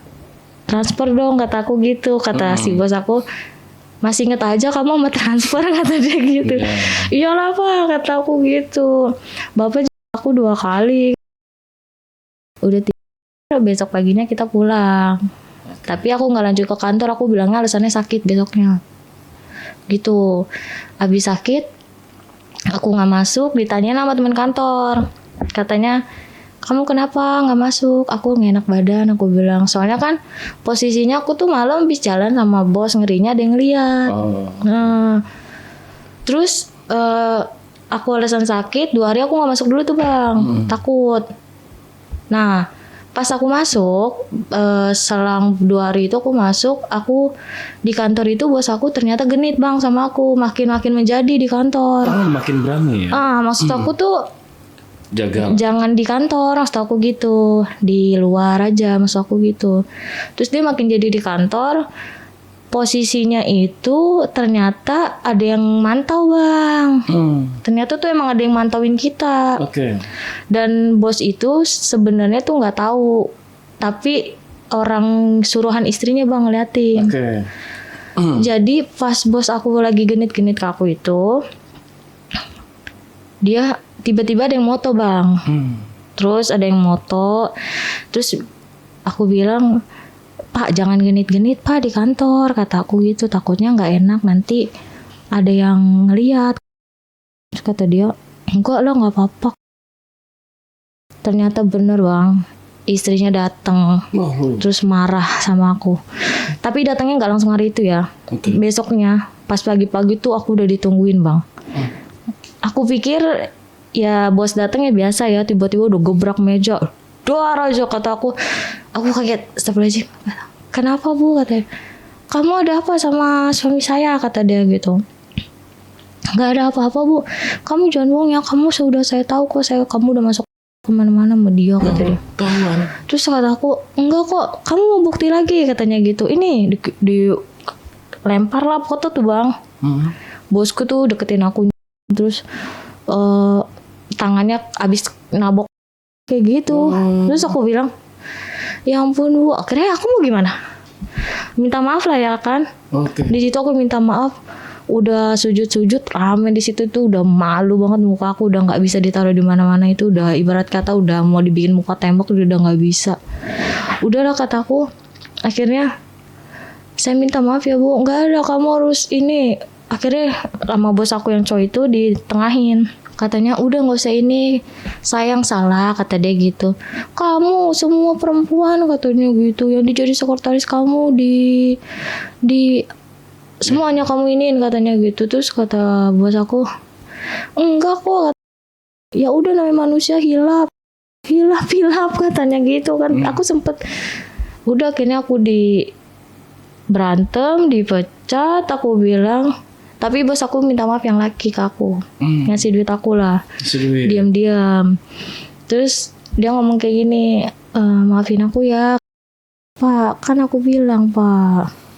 Speaker 1: transfer dong, kata aku gitu. Kata si bos aku, masih inget aja kamu sama transfer, kata dia gitu. Iyalah Pak, kata aku gitu. Bapak aku 2 kali. Udah besok paginya kita pulang. Tapi aku gak lanjut ke kantor, aku bilangnya alasannya sakit besoknya. Gitu. Abis sakit, aku gak masuk, ditanya sama teman kantor. Katanya, kamu kenapa gak masuk? Aku gak enak badan, aku bilang. Soalnya kan posisinya aku tuh malam habis jalan sama bos, ngerinya ada yang lihat. Nah, terus aku alasan sakit, 2 hari aku gak masuk dulu tuh bang. Takut. Nah, pas aku masuk, selang 2 hari itu aku masuk, aku di kantor itu bos aku ternyata genit bang sama aku, makin menjadi di kantor.
Speaker 2: Makin berani ya?
Speaker 1: Maksud aku tuh
Speaker 2: jaga.
Speaker 1: Jangan di kantor, maksud aku gitu, di luar aja maksud aku gitu. Terus dia makin jadi di kantor, posisinya itu ternyata ada yang mantau bang. Ternyata tuh emang ada yang mantauin kita. Dan bos itu sebenarnya tuh nggak tahu, tapi orang suruhan istrinya bang ngeliatin. Jadi pas bos aku lagi genit-genit ke aku itu, dia tiba-tiba ada yang moto bang. Terus ada yang moto, terus aku bilang, Pak jangan genit-genit Pak di kantor, kata aku gitu, takutnya nggak enak nanti ada yang ngeliat. Terus kata dia, enggak lah nggak apa-apa. Ternyata bener bang, istrinya datang terus marah sama aku. Tapi datangnya nggak langsung hari itu ya. Besoknya pas pagi-pagi tuh aku udah ditungguin bang. Aku pikir ya bos datangnya biasa ya, tiba-tiba udah gebrak meja, doar aja kata aku. Aku kaget, astagfirullahaladzim. Kenapa bu, katanya. Kamu ada apa sama suami saya, kata dia gitu. Gak ada apa-apa bu, kamu jangan bohong ya, kamu sudah saya tahu kok, kamu udah masuk kemana-mana sama dia, kata dia. Terus kata aku, enggak kok, kamu mau bukti lagi, katanya gitu. Ini di lempar lah foto tuh bang. Bosku tuh deketin aku, terus tangannya abis nabok kayak gitu. Terus aku bilang, ya ampun bu, akhirnya aku mau gimana? Minta maaf lah ya kan. Di situ aku minta maaf. Udah sujud-sujud rame di situ tuh, udah malu banget muka aku, udah nggak bisa ditaruh di mana-mana, itu udah ibarat kata udah mau dibikin muka tembok, udah nggak bisa. Udahlah kataku, akhirnya saya minta maaf ya bu, nggak ada, kamu harus ini. Akhirnya sama bos aku yang cowok itu ditengahin, katanya udah nggak usah ini, saya yang salah, kata dia gitu. Kamu semua perempuan, katanya gitu, yang dijadi sekretaris kamu di semuanya kamu iniin, katanya gitu. Terus kata bos aku, enggak kok, ya udah namanya manusia hilap, katanya gitu kan. Aku sempet, udah akhirnya aku berantem, dipecat. Aku bilang, tapi bos aku minta maaf yang laki ke aku, ngasih duit aku lah, diam-diam. Terus dia ngomong kayak gini, maafin aku ya Pak, kan aku bilang Pak,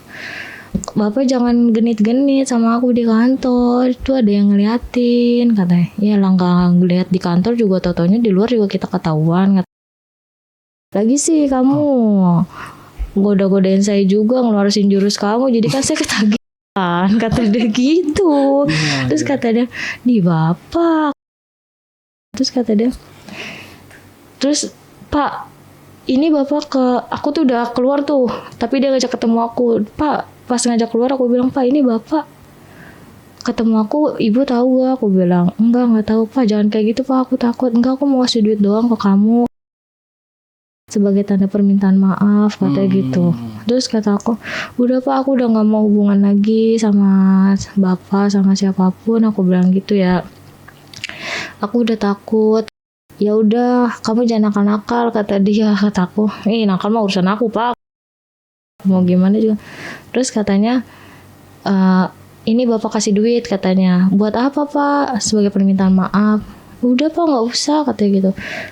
Speaker 1: Bapak jangan genit-genit sama aku di kantor, itu ada yang ngeliatin, katanya. Ya lah nggak ngeliat di kantor juga, tau-taunya di luar juga kita ketahuan. Lagi sih kamu goda-godain saya juga, ngeluarin jurus kamu, jadi kan saya ketagihan, kata dia gitu. Terus kata dia, di Bapak. Terus kata dia, terus Pak, ini Bapak aku tuh udah keluar tuh, tapi dia ngajak ketemu aku. Pak, pas ngajak keluar aku bilang, Pak ini Bapak ketemu aku, Ibu tahu gak? Aku bilang, enggak tahu Pak, jangan kayak gitu Pak, aku takut. Enggak, aku mau kasih duit doang ke kamu sebagai tanda permintaan maaf, katanya gitu. Terus kata aku, udah Pak, aku udah gak mau hubungan lagi sama Bapak, sama siapapun, aku bilang gitu ya. Aku udah takut. Ya udah, kamu jangan nakal-nakal, kata dia. Kata aku, nakal mah urusan aku Pak, mau gimana juga. Terus katanya, ini Bapak kasih duit, katanya. Buat apa Pak? Sebagai permintaan maaf. Udah Pak, nggak usah, katanya gitu.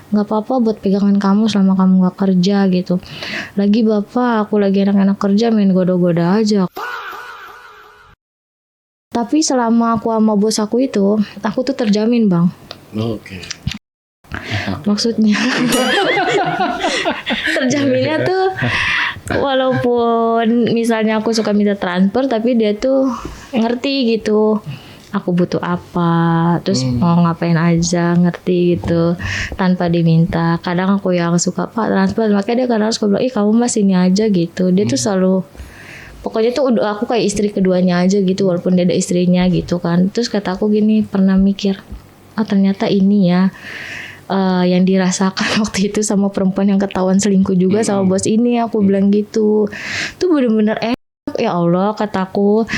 Speaker 1: Nggak apa-apa buat pegangan kamu selama kamu nggak kerja gitu. Lagi Bapak, aku lagi enak-enak kerja, main goda-goda aja. Tapi selama aku sama bos aku itu, aku tuh terjamin bang. Maksudnya terjaminnya tuh, walaupun misalnya aku suka minta transfer, tapi dia tuh ngerti gitu aku butuh apa, terus mau ngapain aja, ngerti gitu tanpa diminta. Kadang aku yang suka Pak transfer, makanya dia kadang suka bilang, kamu mas ini aja gitu. Dia tuh selalu, pokoknya tuh aku kayak istri keduanya aja gitu, walaupun dia ada istrinya gitu kan. Terus kata aku gini, pernah mikir, ternyata ini ya yang dirasakan waktu itu sama perempuan yang ketahuan selingkuh juga sama bos ini. Aku bilang gitu, tuh bener-bener ya Allah, kataku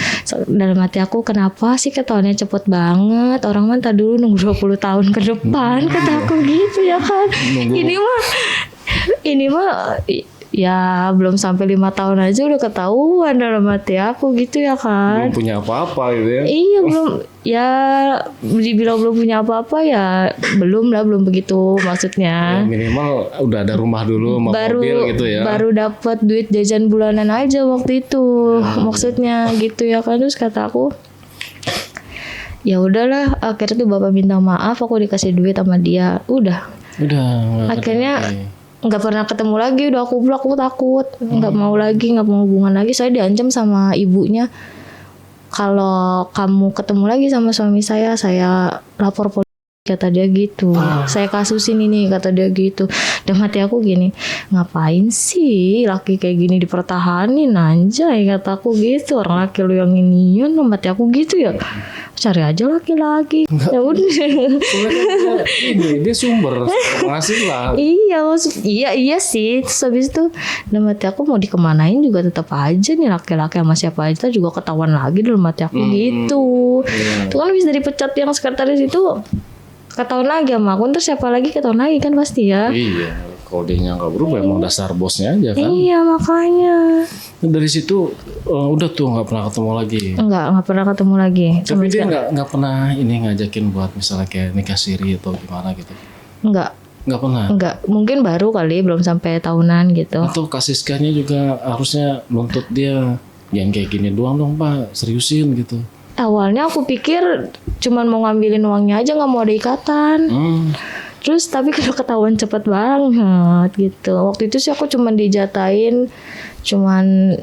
Speaker 1: dalam hati aku, kenapa sih ketahuannya cepet banget, orang mah tadi dulu nunggu 20 tahun ke depan, kataku gitu ya kan. Ini mah ya belum sampai 5 tahun aja udah ketahuan dalam hati aku gitu ya kan.
Speaker 2: Belum punya apa-apa gitu ya.
Speaker 1: Iya belum, ya dibilang belum punya apa-apa ya belum begitu maksudnya.
Speaker 2: Ya, minimal udah ada rumah dulu sama mobil gitu ya. Baru
Speaker 1: dapat duit jajan bulanan aja waktu itu, maksudnya gitu ya kan. Terus kata aku, ya udahlah, akhirnya tuh Bapak minta maaf, aku dikasih duit sama dia, udah. Akhirnya nggak pernah ketemu lagi, udah aku bilang aku takut, nggak mau hubungan lagi. Soalnya diancam sama ibunya, kalau kamu ketemu lagi sama suami saya lapor polisi. kata dia gitu. Saya kasusin ini kata dia gitu. Dan mati aku gini, ngapain sih laki kayak gini dipertahanin anjay kataku gitu. Orang laki lu yang inian mati aku gitu ya. Cari aja laki-laki. Ya udah.
Speaker 2: Soalnya kan dia sumber penghasilan.
Speaker 1: Iya sih. Terus habis itu dalam hati aku mau dikemanain juga tetap aja nih laki-laki sama siapa aja juga ketahuan lagi dalam hati aku gitu. Itu kan bisa dipecat yang sekretaris itu ketahuan lagi sama aku, terus siapa lagi ketahuan lagi kan pasti ya.
Speaker 2: Iya, kalau dia nggak berubah emang dasar bosnya aja kan.
Speaker 1: Iya makanya.
Speaker 2: Dari situ udah tuh nggak pernah ketemu lagi.
Speaker 1: Nggak pernah ketemu lagi.
Speaker 2: Tapi dia nggak pernah ini ngajakin buat misalnya kayak nikah siri atau gimana gitu. Nggak pernah.
Speaker 1: Nggak, mungkin baru kali belum sampai tahunan gitu.
Speaker 2: Atau Kasiskanya juga harusnya nuntut dia yang kayak gini doang dong Pak, seriusin gitu.
Speaker 1: Awalnya aku pikir cuman mau ngambilin uangnya aja, nggak mau ada ikatan. Terus tapi kalau ketahuan cepet banget gitu. Waktu itu sih aku cuman dijatain cuman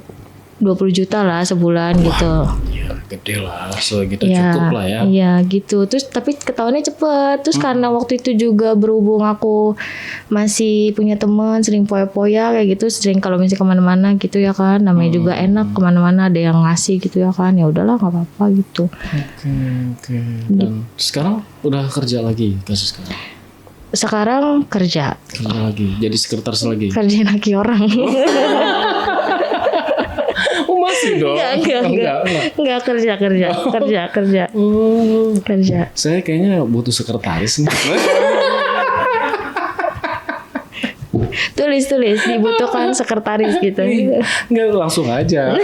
Speaker 1: 20 juta lah sebulan gitu.
Speaker 2: Iya gede lah, segitu
Speaker 1: Ya,
Speaker 2: cukup lah ya.
Speaker 1: iya gitu. Terus tapi ketahuannya cepet. Terus karena waktu itu juga berhubung aku masih punya teman sering poya-poya kayak gitu, sering kalau misalnya kemana-mana gitu ya kan. Namanya juga enak kemana-mana ada yang ngasih gitu ya kan. Ya udahlah nggak apa-apa gitu.
Speaker 2: Oke. Dan sekarang udah kerja lagi kasus sekarang.
Speaker 1: Sekarang kerja
Speaker 2: Lagi, jadi sekretaris lagi.
Speaker 1: kerjain laki orang.
Speaker 2: Oh masih dong?
Speaker 1: Enggak kerja. Kerja.
Speaker 2: Saya kayaknya butuh sekretaris nih.
Speaker 1: Tulis dibutuhkan sekretaris gitu.
Speaker 2: Enggak langsung aja.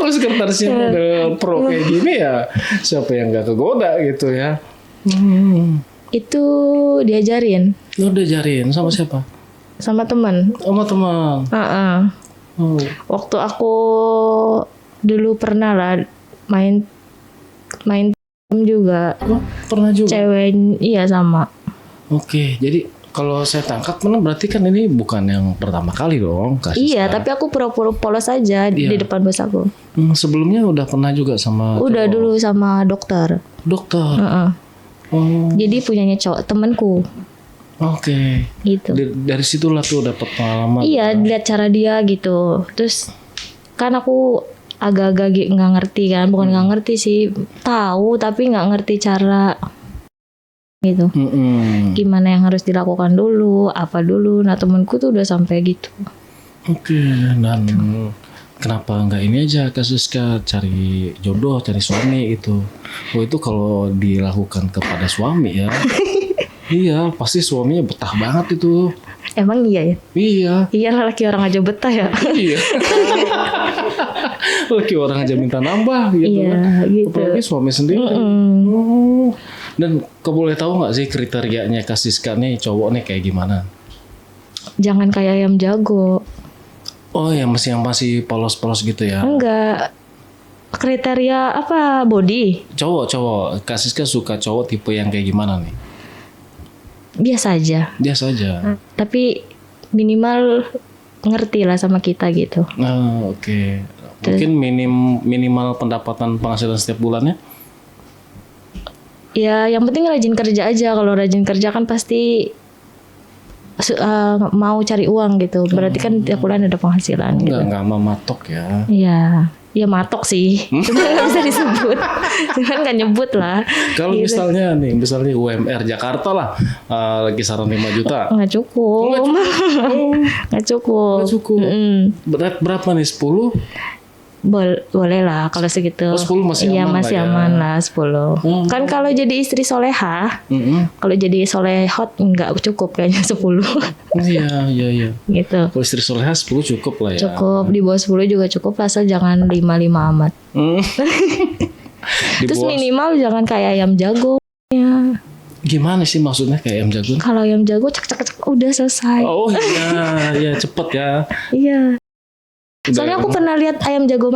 Speaker 2: Oh sekretarisnya model pro kayak gini ya, siapa yang nggak kegoda gitu ya?
Speaker 1: Itu diajarin
Speaker 2: Lo diajarin sama siapa?
Speaker 1: sama teman.
Speaker 2: Sama teman. Oh.
Speaker 1: Waktu aku dulu pernah lah main juga.
Speaker 2: Oh, pernah juga.
Speaker 1: Cewek iya sama.
Speaker 2: Oke, jadi kalau saya tangkap berarti kan ini bukan yang pertama kali dong kasusnya.
Speaker 1: Iya, tapi aku pura-pura polos aja di depan bos aku.
Speaker 2: Sebelumnya udah pernah juga sama
Speaker 1: Udah
Speaker 2: cowok?
Speaker 1: dulu sama dokter.
Speaker 2: Dokter. Oh,
Speaker 1: Jadi punyanya cowok temanku
Speaker 2: oke.
Speaker 1: gitu.
Speaker 2: Dari situlah tuh dapat pengalaman.
Speaker 1: Iya, lihat cara dia gitu. Terus kan aku agak-agak nggak ngerti kan, bukan nggak ngerti sih, tahu tapi nggak ngerti cara gitu. Gimana yang harus dilakukan dulu, apa dulu. Nah temanku tuh udah sampai gitu.
Speaker 2: Oke, dan kenapa nggak ini aja kasus cari jodoh, cari suami gitu. Oh itu kalau dilakukan kepada suami ya. Iya, pasti suaminya betah banget itu.
Speaker 1: Emang iya ya?
Speaker 2: Iya.
Speaker 1: Iya laki orang aja betah ya.
Speaker 2: Iya. Laki orang aja minta nambah gitu
Speaker 1: Iya,
Speaker 2: kan.
Speaker 1: gitu.
Speaker 2: Apalagi suami sendiri. Oh. Dan kau boleh tahu nggak sih kriterianya Kasiska nih cowok nih kayak gimana?
Speaker 1: Jangan kayak ayam jago.
Speaker 2: Oh ya yang masih polos-polos gitu ya.
Speaker 1: Enggak. Kriteria apa body?
Speaker 2: Cowok. Kasiska suka cowok tipe yang kayak gimana nih?
Speaker 1: Biasa aja.
Speaker 2: Biasa aja.
Speaker 1: Tapi minimal ngerti lah sama kita gitu.
Speaker 2: Nah, oke. Mungkin minimal pendapatan penghasilan setiap bulannya?
Speaker 1: Ya yang penting rajin kerja aja. Kalau rajin kerja kan pasti mau cari uang gitu. Berarti kan tiap bulan ada penghasilan gitu.
Speaker 2: Enggak mematok ya.
Speaker 1: Iya. Ya matok sih. Cuma nggak bisa disebut. Cuman nggak nyebut lah.
Speaker 2: Kalau
Speaker 1: gitu.
Speaker 2: misalnya UMR Jakarta lah kisaran 5 juta.
Speaker 1: Nggak cukup. Nggak cukup.
Speaker 2: Berat berapa nih? 10?
Speaker 1: Boleh lah kalau segitu.
Speaker 2: Oh, 10 masih
Speaker 1: iya,
Speaker 2: aman
Speaker 1: masih
Speaker 2: lah ya.
Speaker 1: aman lah 10. Kan kalau jadi istri soleha, kalau jadi solehot nggak cukup kayaknya 10.
Speaker 2: Iya.
Speaker 1: Gitu.
Speaker 2: Kalau istri soleha 10 cukup lah ya.
Speaker 1: Cukup, di bawah 10 juga cukup, asal jangan 5 amat.
Speaker 2: Di
Speaker 1: Terus
Speaker 2: bawah-
Speaker 1: minimal jangan kayak ayam jago. Ya.
Speaker 2: Gimana sih maksudnya kayak ayam jago?
Speaker 1: Kalau ayam jago cek udah selesai.
Speaker 2: Oh iya, cepet ya.
Speaker 1: Iya.
Speaker 2: Udah.
Speaker 1: Soalnya aku pernah lihat ayam jago.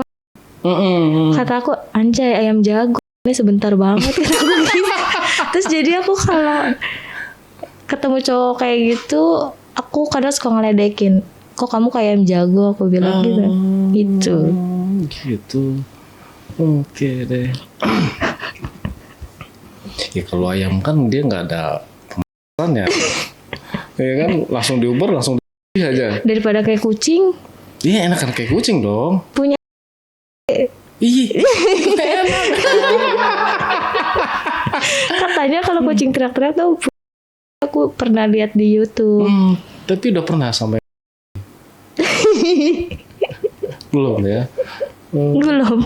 Speaker 1: Kata aku, anjay ayam jago ini sebentar banget. Kata aku gitu. Terus jadi aku kalau ketemu cowok kayak gitu, aku kadang suka ngeledekin. Kok kamu kayak ayam jago? Aku bilang gitu.
Speaker 2: Gitu. Oke deh. Ya kalau ayam kan dia nggak ada pemasukannya. Ya kan langsung diuber langsung aja.
Speaker 1: Daripada kayak kucing
Speaker 2: Iya enak kan kayak kucing dong.
Speaker 1: punya.
Speaker 2: Ih.
Speaker 1: Katanya kalau kucing teriak-teriak tuh aku pernah lihat di YouTube.
Speaker 2: Tapi udah pernah sampai belum ya?
Speaker 1: Belum.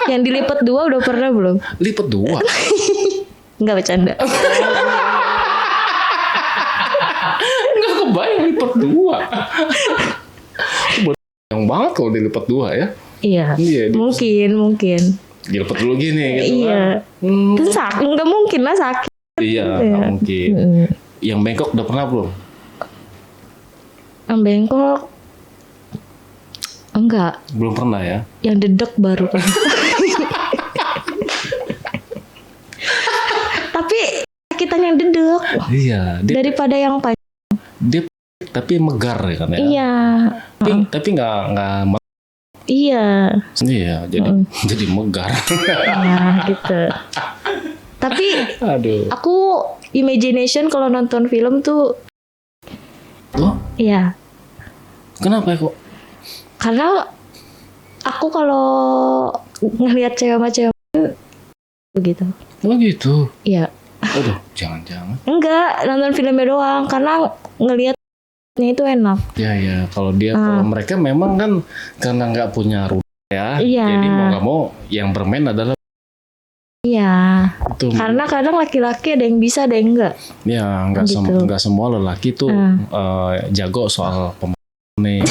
Speaker 1: Yang dilipat 2 udah pernah belum?
Speaker 2: Lipat 2.
Speaker 1: Enggak bercanda.
Speaker 2: Nggak kebayang lipat 2. Yang banget kalau dilipat 2 ya.
Speaker 1: Iya.
Speaker 2: Iya.
Speaker 1: Mungkin.
Speaker 2: Dilipat dulu gini gitu
Speaker 1: Iya.
Speaker 2: kan.
Speaker 1: Kan nggak mungkin lah sakit.
Speaker 2: Iya, nggak mungkin. Yang bengkok udah pernah belum?
Speaker 1: Yang bengkok enggak.
Speaker 2: Belum pernah ya.
Speaker 1: Yang dedek baru kan. Tapi sakitan yang dedek
Speaker 2: Iya.
Speaker 1: daripada yang panjang.
Speaker 2: Dia tapi megar ya kan ya.
Speaker 1: Iya.
Speaker 2: Tapi nggak
Speaker 1: Iya.
Speaker 2: Iya, jadi megar.
Speaker 1: Nah, gitu. Tapi
Speaker 2: Aduh.
Speaker 1: aku imagination kalau nonton film tuh
Speaker 2: Oh,
Speaker 1: iya.
Speaker 2: kenapa ya kok?
Speaker 1: Karena aku kalau ngelihat cewek sama cewek begitu.
Speaker 2: Oh gitu.
Speaker 1: Iya.
Speaker 2: Aduh, jangan-jangan.
Speaker 1: Enggak, nonton filmnya doang karena ngelihatnya itu enak.
Speaker 2: Ya, kalau mereka memang kan karena nggak punya rudal ya.
Speaker 1: Iya.
Speaker 2: Jadi mau nggak mau yang bermain adalah
Speaker 1: Iya.
Speaker 2: itu.
Speaker 1: Karena kadang laki-laki ada yang bisa, ada yang enggak.
Speaker 2: Ya, nggak
Speaker 1: Gitu.
Speaker 2: semua lelaki tuh jago soal pemain.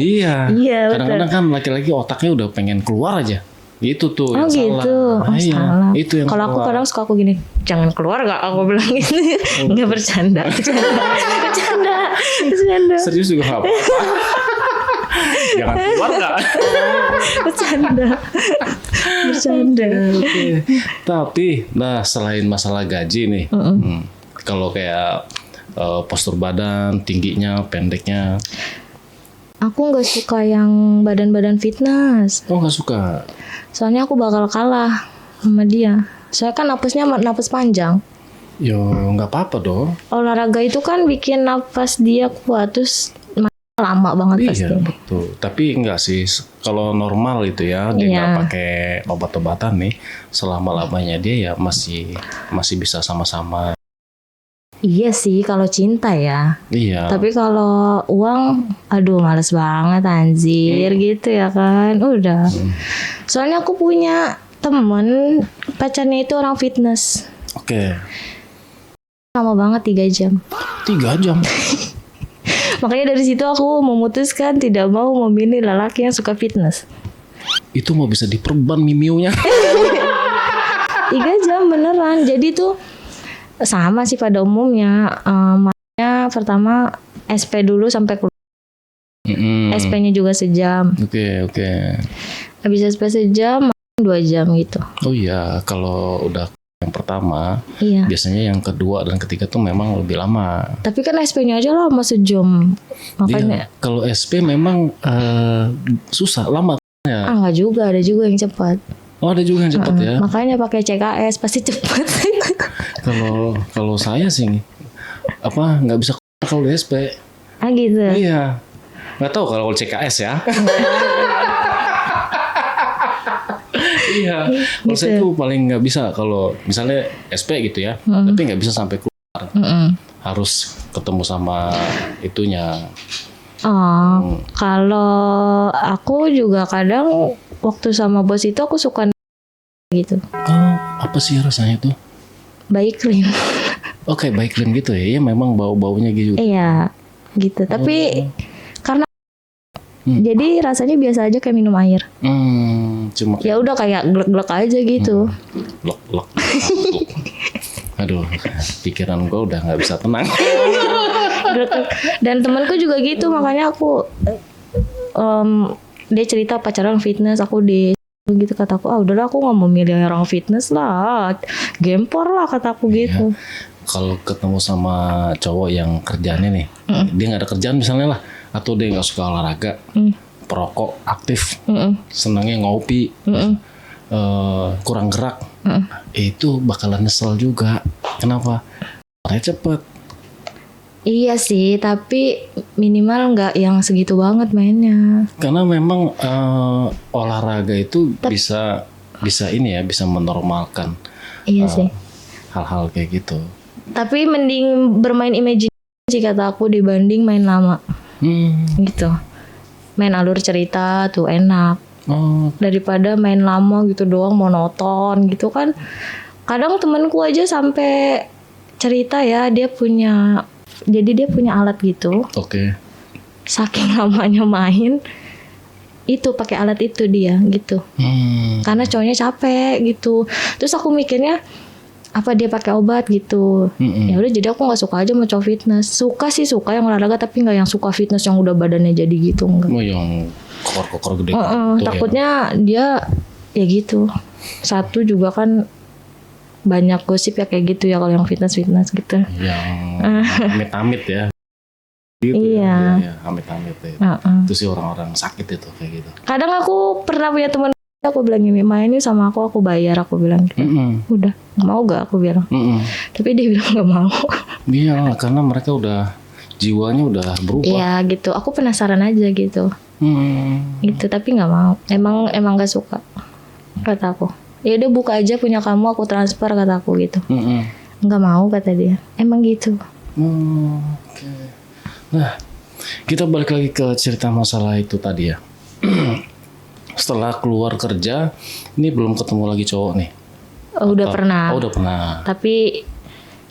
Speaker 2: Iya.
Speaker 1: Iya, betul.
Speaker 2: Kadang-kadang kan laki-laki otaknya udah pengen keluar aja. Itu tuh
Speaker 1: Oh
Speaker 2: yang
Speaker 1: gitu.
Speaker 2: salah.
Speaker 1: Oh,
Speaker 2: Iya,
Speaker 1: salah.
Speaker 2: itu yang
Speaker 1: Kalau aku
Speaker 2: salah.
Speaker 1: kadang suka aku gini, jangan keluar gak? Aku bilang gitu. Enggak bercanda. Bercanda.
Speaker 2: Serius juga nggak apa-apa. Jangan keluar nggak?
Speaker 1: Bercanda.
Speaker 2: Oke. Tapi, nah selain masalah gaji nih, kalau kayak postur badan, tingginya, pendeknya,
Speaker 1: Aku nggak suka yang badan-badan fitness.
Speaker 2: oh nggak suka.
Speaker 1: Soalnya aku bakal kalah sama dia. Soalnya kan napas panjang.
Speaker 2: Yo nggak apa-apa dong.
Speaker 1: Olahraga itu kan bikin napas dia kuat, terus lama banget pasti.
Speaker 2: Iya betul. Tapi enggak sih. Kalau normal itu ya, dia
Speaker 1: Iya.
Speaker 2: nggak pakai obat-obatan nih. Selama lamanya dia ya masih bisa sama-sama.
Speaker 1: Iya sih kalau cinta ya.
Speaker 2: Iya.
Speaker 1: Tapi kalau uang, aduh males banget anjir gitu ya kan. Udah. Soalnya aku punya temen pacarnya itu orang fitness.
Speaker 2: Oke.
Speaker 1: Lama banget 3 jam.
Speaker 2: 3 jam.
Speaker 1: Makanya dari situ aku memutuskan tidak mau memilih lelaki yang suka fitness.
Speaker 2: Itu mau bisa diperban mimiunya.
Speaker 1: 3 jam beneran. Jadi tuh sama sih pada umumnya. Makanya pertama SP dulu sampai keluar. SP-nya juga sejam.
Speaker 2: Oke.
Speaker 1: Habis SP sejam, 2 jam gitu.
Speaker 2: Oh iya, kalau udah yang pertama,
Speaker 1: Iya.
Speaker 2: biasanya yang kedua dan ketiga tuh memang lebih lama.
Speaker 1: Tapi kan SP-nya aja lama sejam. Makanya
Speaker 2: Dia, kalau SP memang susah, lama.
Speaker 1: nggak juga, ada juga yang cepat.
Speaker 2: Oh ada juga yang cepat ya.
Speaker 1: Makanya pakai CKS pasti cepat.
Speaker 2: Kalau saya sih nggak bisa kalau di SP.
Speaker 1: Ah gitu.
Speaker 2: Iya. Nggak tahu kalau CKS ya. Iya. Kalau saya tuh paling nggak bisa kalau misalnya SP gitu ya. Tapi nggak bisa sampai keluar. Harus ketemu sama itunya.
Speaker 1: Oh, kalau aku juga kadang waktu sama bos itu aku suka gitu.
Speaker 2: Oh, apa sih rasanya tuh?
Speaker 1: Baik clean.
Speaker 2: Oke, baik clean gitu ya. Iya, memang bau-baunya gitu.
Speaker 1: Iya, gitu. Tapi karena jadi rasanya biasa aja kayak minum air.
Speaker 2: Cuma
Speaker 1: Ya udah kayak glek-glek aja gitu.
Speaker 2: lok. Aduh, pikiran gue udah nggak bisa tenang.
Speaker 1: Glek-glek. Dan temanku juga gitu, makanya aku dia cerita pacaran fitness, aku di gitu kataku, udahlah aku nggak mau milih orang fitness lah, gempor lah kataku gitu.
Speaker 2: Kalau ketemu sama cowok yang kerjaannya nih, dia nggak ada kerjaan misalnya lah, atau dia nggak suka olahraga, perokok aktif,
Speaker 1: Mm-mm.
Speaker 2: senangnya ngopi,
Speaker 1: Mm-mm.
Speaker 2: kurang gerak,
Speaker 1: Mm-mm.
Speaker 2: itu bakalan nyesel juga. Kenapa? Karena cepet.
Speaker 1: Iya sih, tapi minimal nggak yang segitu banget mainnya.
Speaker 2: Karena memang olahraga itu bisa ini ya, bisa menormalkan
Speaker 1: Iya sih.
Speaker 2: hal-hal kayak gitu.
Speaker 1: Tapi mending bermain imajinasi kata aku dibanding main lama gitu. Main alur cerita tuh enak
Speaker 2: Oh,
Speaker 1: daripada main lama gitu doang monoton gitu kan. Kadang temanku aja sampai cerita ya jadi dia punya alat gitu.
Speaker 2: oke.
Speaker 1: Saking lamanya main itu pakai alat itu dia gitu. Karena cowoknya capek gitu. Terus aku mikirnya apa dia pakai obat gitu. Ya udah jadi aku nggak suka aja sama cowok fitness. Suka sih suka yang olahraga tapi nggak yang suka fitness yang udah badannya jadi gitu enggak.
Speaker 2: Oh, yang kokor-kokor gede gitu
Speaker 1: Takutnya dia ya gitu. Satu juga kan banyak gosip ya kayak gitu ya kalau yang fitness gitu.
Speaker 2: ya. Yang amit-amit ya. Gitu
Speaker 1: Iya.
Speaker 2: ya, amit-amit ya. Itu sih orang-orang sakit itu kayak gitu.
Speaker 1: Kadang aku pernah punya teman aku bilang gini, mainin sama aku bayar, aku bilang gitu. Udah mau gak aku bilang. Tapi dia bilang gak mau.
Speaker 2: Iya, karena mereka udah jiwanya udah berubah.
Speaker 1: Iya gitu, aku penasaran aja gitu. Gitu tapi gak mau. Emang gak suka kata aku. Ya udah buka aja punya kamu, aku transfer kata aku gitu. Nggak mau kata dia. Emang gitu.
Speaker 2: Oke. Nah, kita balik lagi ke cerita masalah itu tadi ya. Setelah keluar kerja, ini belum ketemu lagi cowok nih.
Speaker 1: Udah pernah.
Speaker 2: Oh, udah pernah.
Speaker 1: Tapi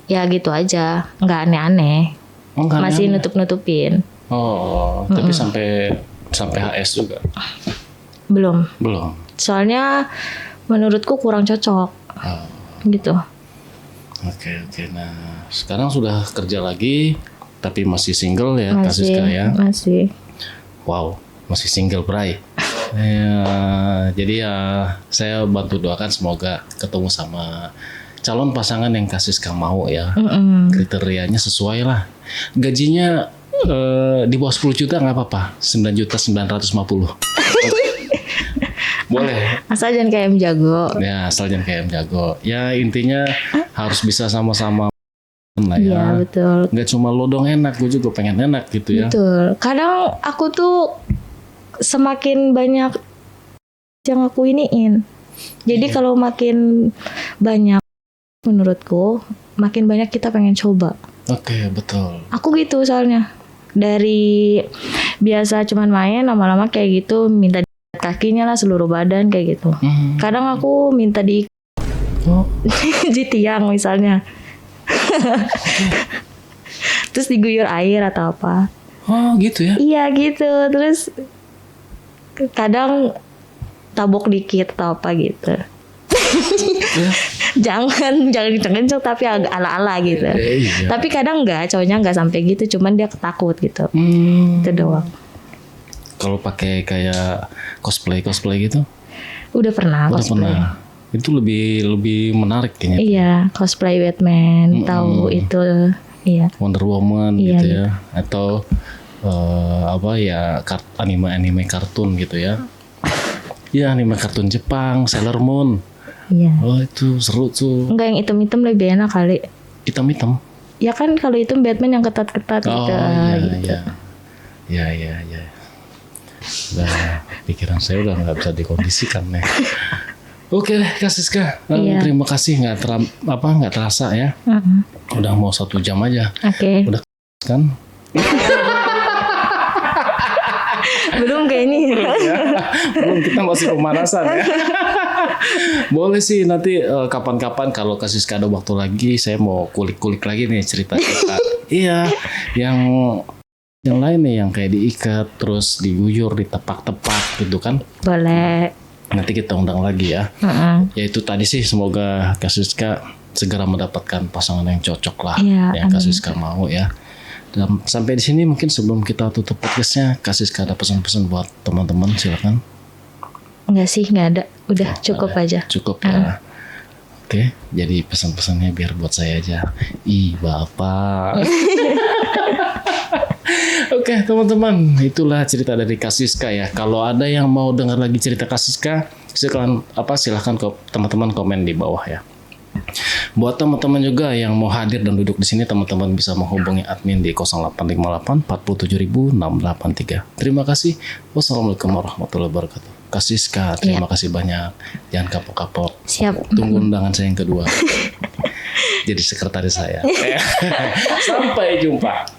Speaker 1: ya gitu aja, nggak aneh-aneh.
Speaker 2: Oh, enggak
Speaker 1: Masih
Speaker 2: aneh.
Speaker 1: nutup-nutupin.
Speaker 2: Oh, tapi sampai HS juga.
Speaker 1: Belum.
Speaker 2: Belum.
Speaker 1: Soalnya menurutku kurang cocok.
Speaker 2: Oh.
Speaker 1: Gitu.
Speaker 2: Oke. Nah, sekarang sudah kerja lagi, tapi masih single ya, Kasiska ya.
Speaker 1: Masih.
Speaker 2: Wow, masih single bray. Ya, jadi ya saya bantu doakan semoga ketemu sama calon pasangan yang Kasiska mau ya. Kriterianya sesuai lah. Gajinya di bawah 10 juta nggak apa-apa. 9.950.000. Boleh.
Speaker 1: Asal jangan kayak jago.
Speaker 2: Ya, asal jangan kayak jago. Ya intinya harus bisa sama-sama lah ya.
Speaker 1: Iya betul.
Speaker 2: Nggak cuma lo dong enak, gue juga pengen enak gitu ya.
Speaker 1: Betul. Kadang aku tuh semakin banyak yang aku iniin. Jadi kalau makin banyak menurutku, makin banyak kita pengen coba.
Speaker 2: Oke, betul.
Speaker 1: Aku gitu soalnya. Dari biasa cuman main lama-lama kayak gitu minta kakinya lah seluruh badan kayak gitu. Kadang aku minta di di tiang misalnya. Terus diguyur air atau apa.
Speaker 2: Oh gitu ya.
Speaker 1: Iya gitu. Terus kadang tabok dikit atau apa gitu. jangan kenceng tapi agak ala-ala gitu.
Speaker 2: Iya.
Speaker 1: Tapi kadang cowoknya nggak sampai gitu, cuman dia ketakut gitu. Itu doang.
Speaker 2: Kalau pakai kayak cosplay gitu?
Speaker 1: Udah pernah
Speaker 2: Udah
Speaker 1: cosplay.
Speaker 2: pernah. Itu lebih menarik kayaknya.
Speaker 1: Iya, cosplay Batman, tahu itu. Iya.
Speaker 2: Wonder Woman
Speaker 1: Iya,
Speaker 2: gitu ya, atau apa ya anime kartun gitu ya. Iya, anime kartun Jepang, Sailor Moon.
Speaker 1: Iya.
Speaker 2: Oh itu seru tuh.
Speaker 1: Enggak, yang hitam-hitam lebih enak kali.
Speaker 2: Hitam-hitam.
Speaker 1: Ya kan kalau itu Batman yang ketat-ketat
Speaker 2: Oh
Speaker 1: gitu.
Speaker 2: iya,
Speaker 1: gitu.
Speaker 2: iya. Udah, pikiran saya udah nggak bisa dikondisikan nih. Oke deh Kak Siska,
Speaker 1: Iya.
Speaker 2: terima kasih nggak terasa ya. Udah mau 1 jam aja.
Speaker 1: Oke.
Speaker 2: Udah kan?
Speaker 1: Belum kayaknya.
Speaker 2: Belum, kita masih pemanasan ya. Boleh sih nanti kapan-kapan kalau Kak Siska ada waktu lagi, saya mau kulik-kulik lagi nih cerita-cerita. Iya, yang lain nih yang kayak diikat terus diguyur ditepak-tepak gitu kan.
Speaker 1: Boleh.
Speaker 2: Nanti kita undang lagi ya. Ya itu tadi sih, semoga Kak Siska segera mendapatkan pasangan yang cocok lah.
Speaker 1: Iya,
Speaker 2: yang Kak Siska mau ya. Dan sampai di sini mungkin sebelum kita tutup podcastnya, Kak Siska ada pesan-pesan buat teman-teman, silakan.
Speaker 1: Enggak sih, enggak ada. Udah cukup aja.
Speaker 2: Cukup ya. Oke, jadi pesan-pesannya biar buat saya aja. Ih, Bapak. Oke, teman-teman, itulah cerita dari Kak Siska ya. Kalau ada yang mau dengar lagi cerita Kak Siska, silahkan teman-teman komen di bawah ya. Buat teman-teman juga yang mau hadir dan duduk di sini, teman-teman bisa menghubungi admin di 0858 47683. Terima kasih. Wassalamualaikum warahmatullahi wabarakatuh. Kak Siska, terima kasih banyak. Jangan kapok-kapok.
Speaker 1: Siap.
Speaker 2: Tunggu undangan saya yang kedua. Jadi sekretaris saya. Sampai jumpa.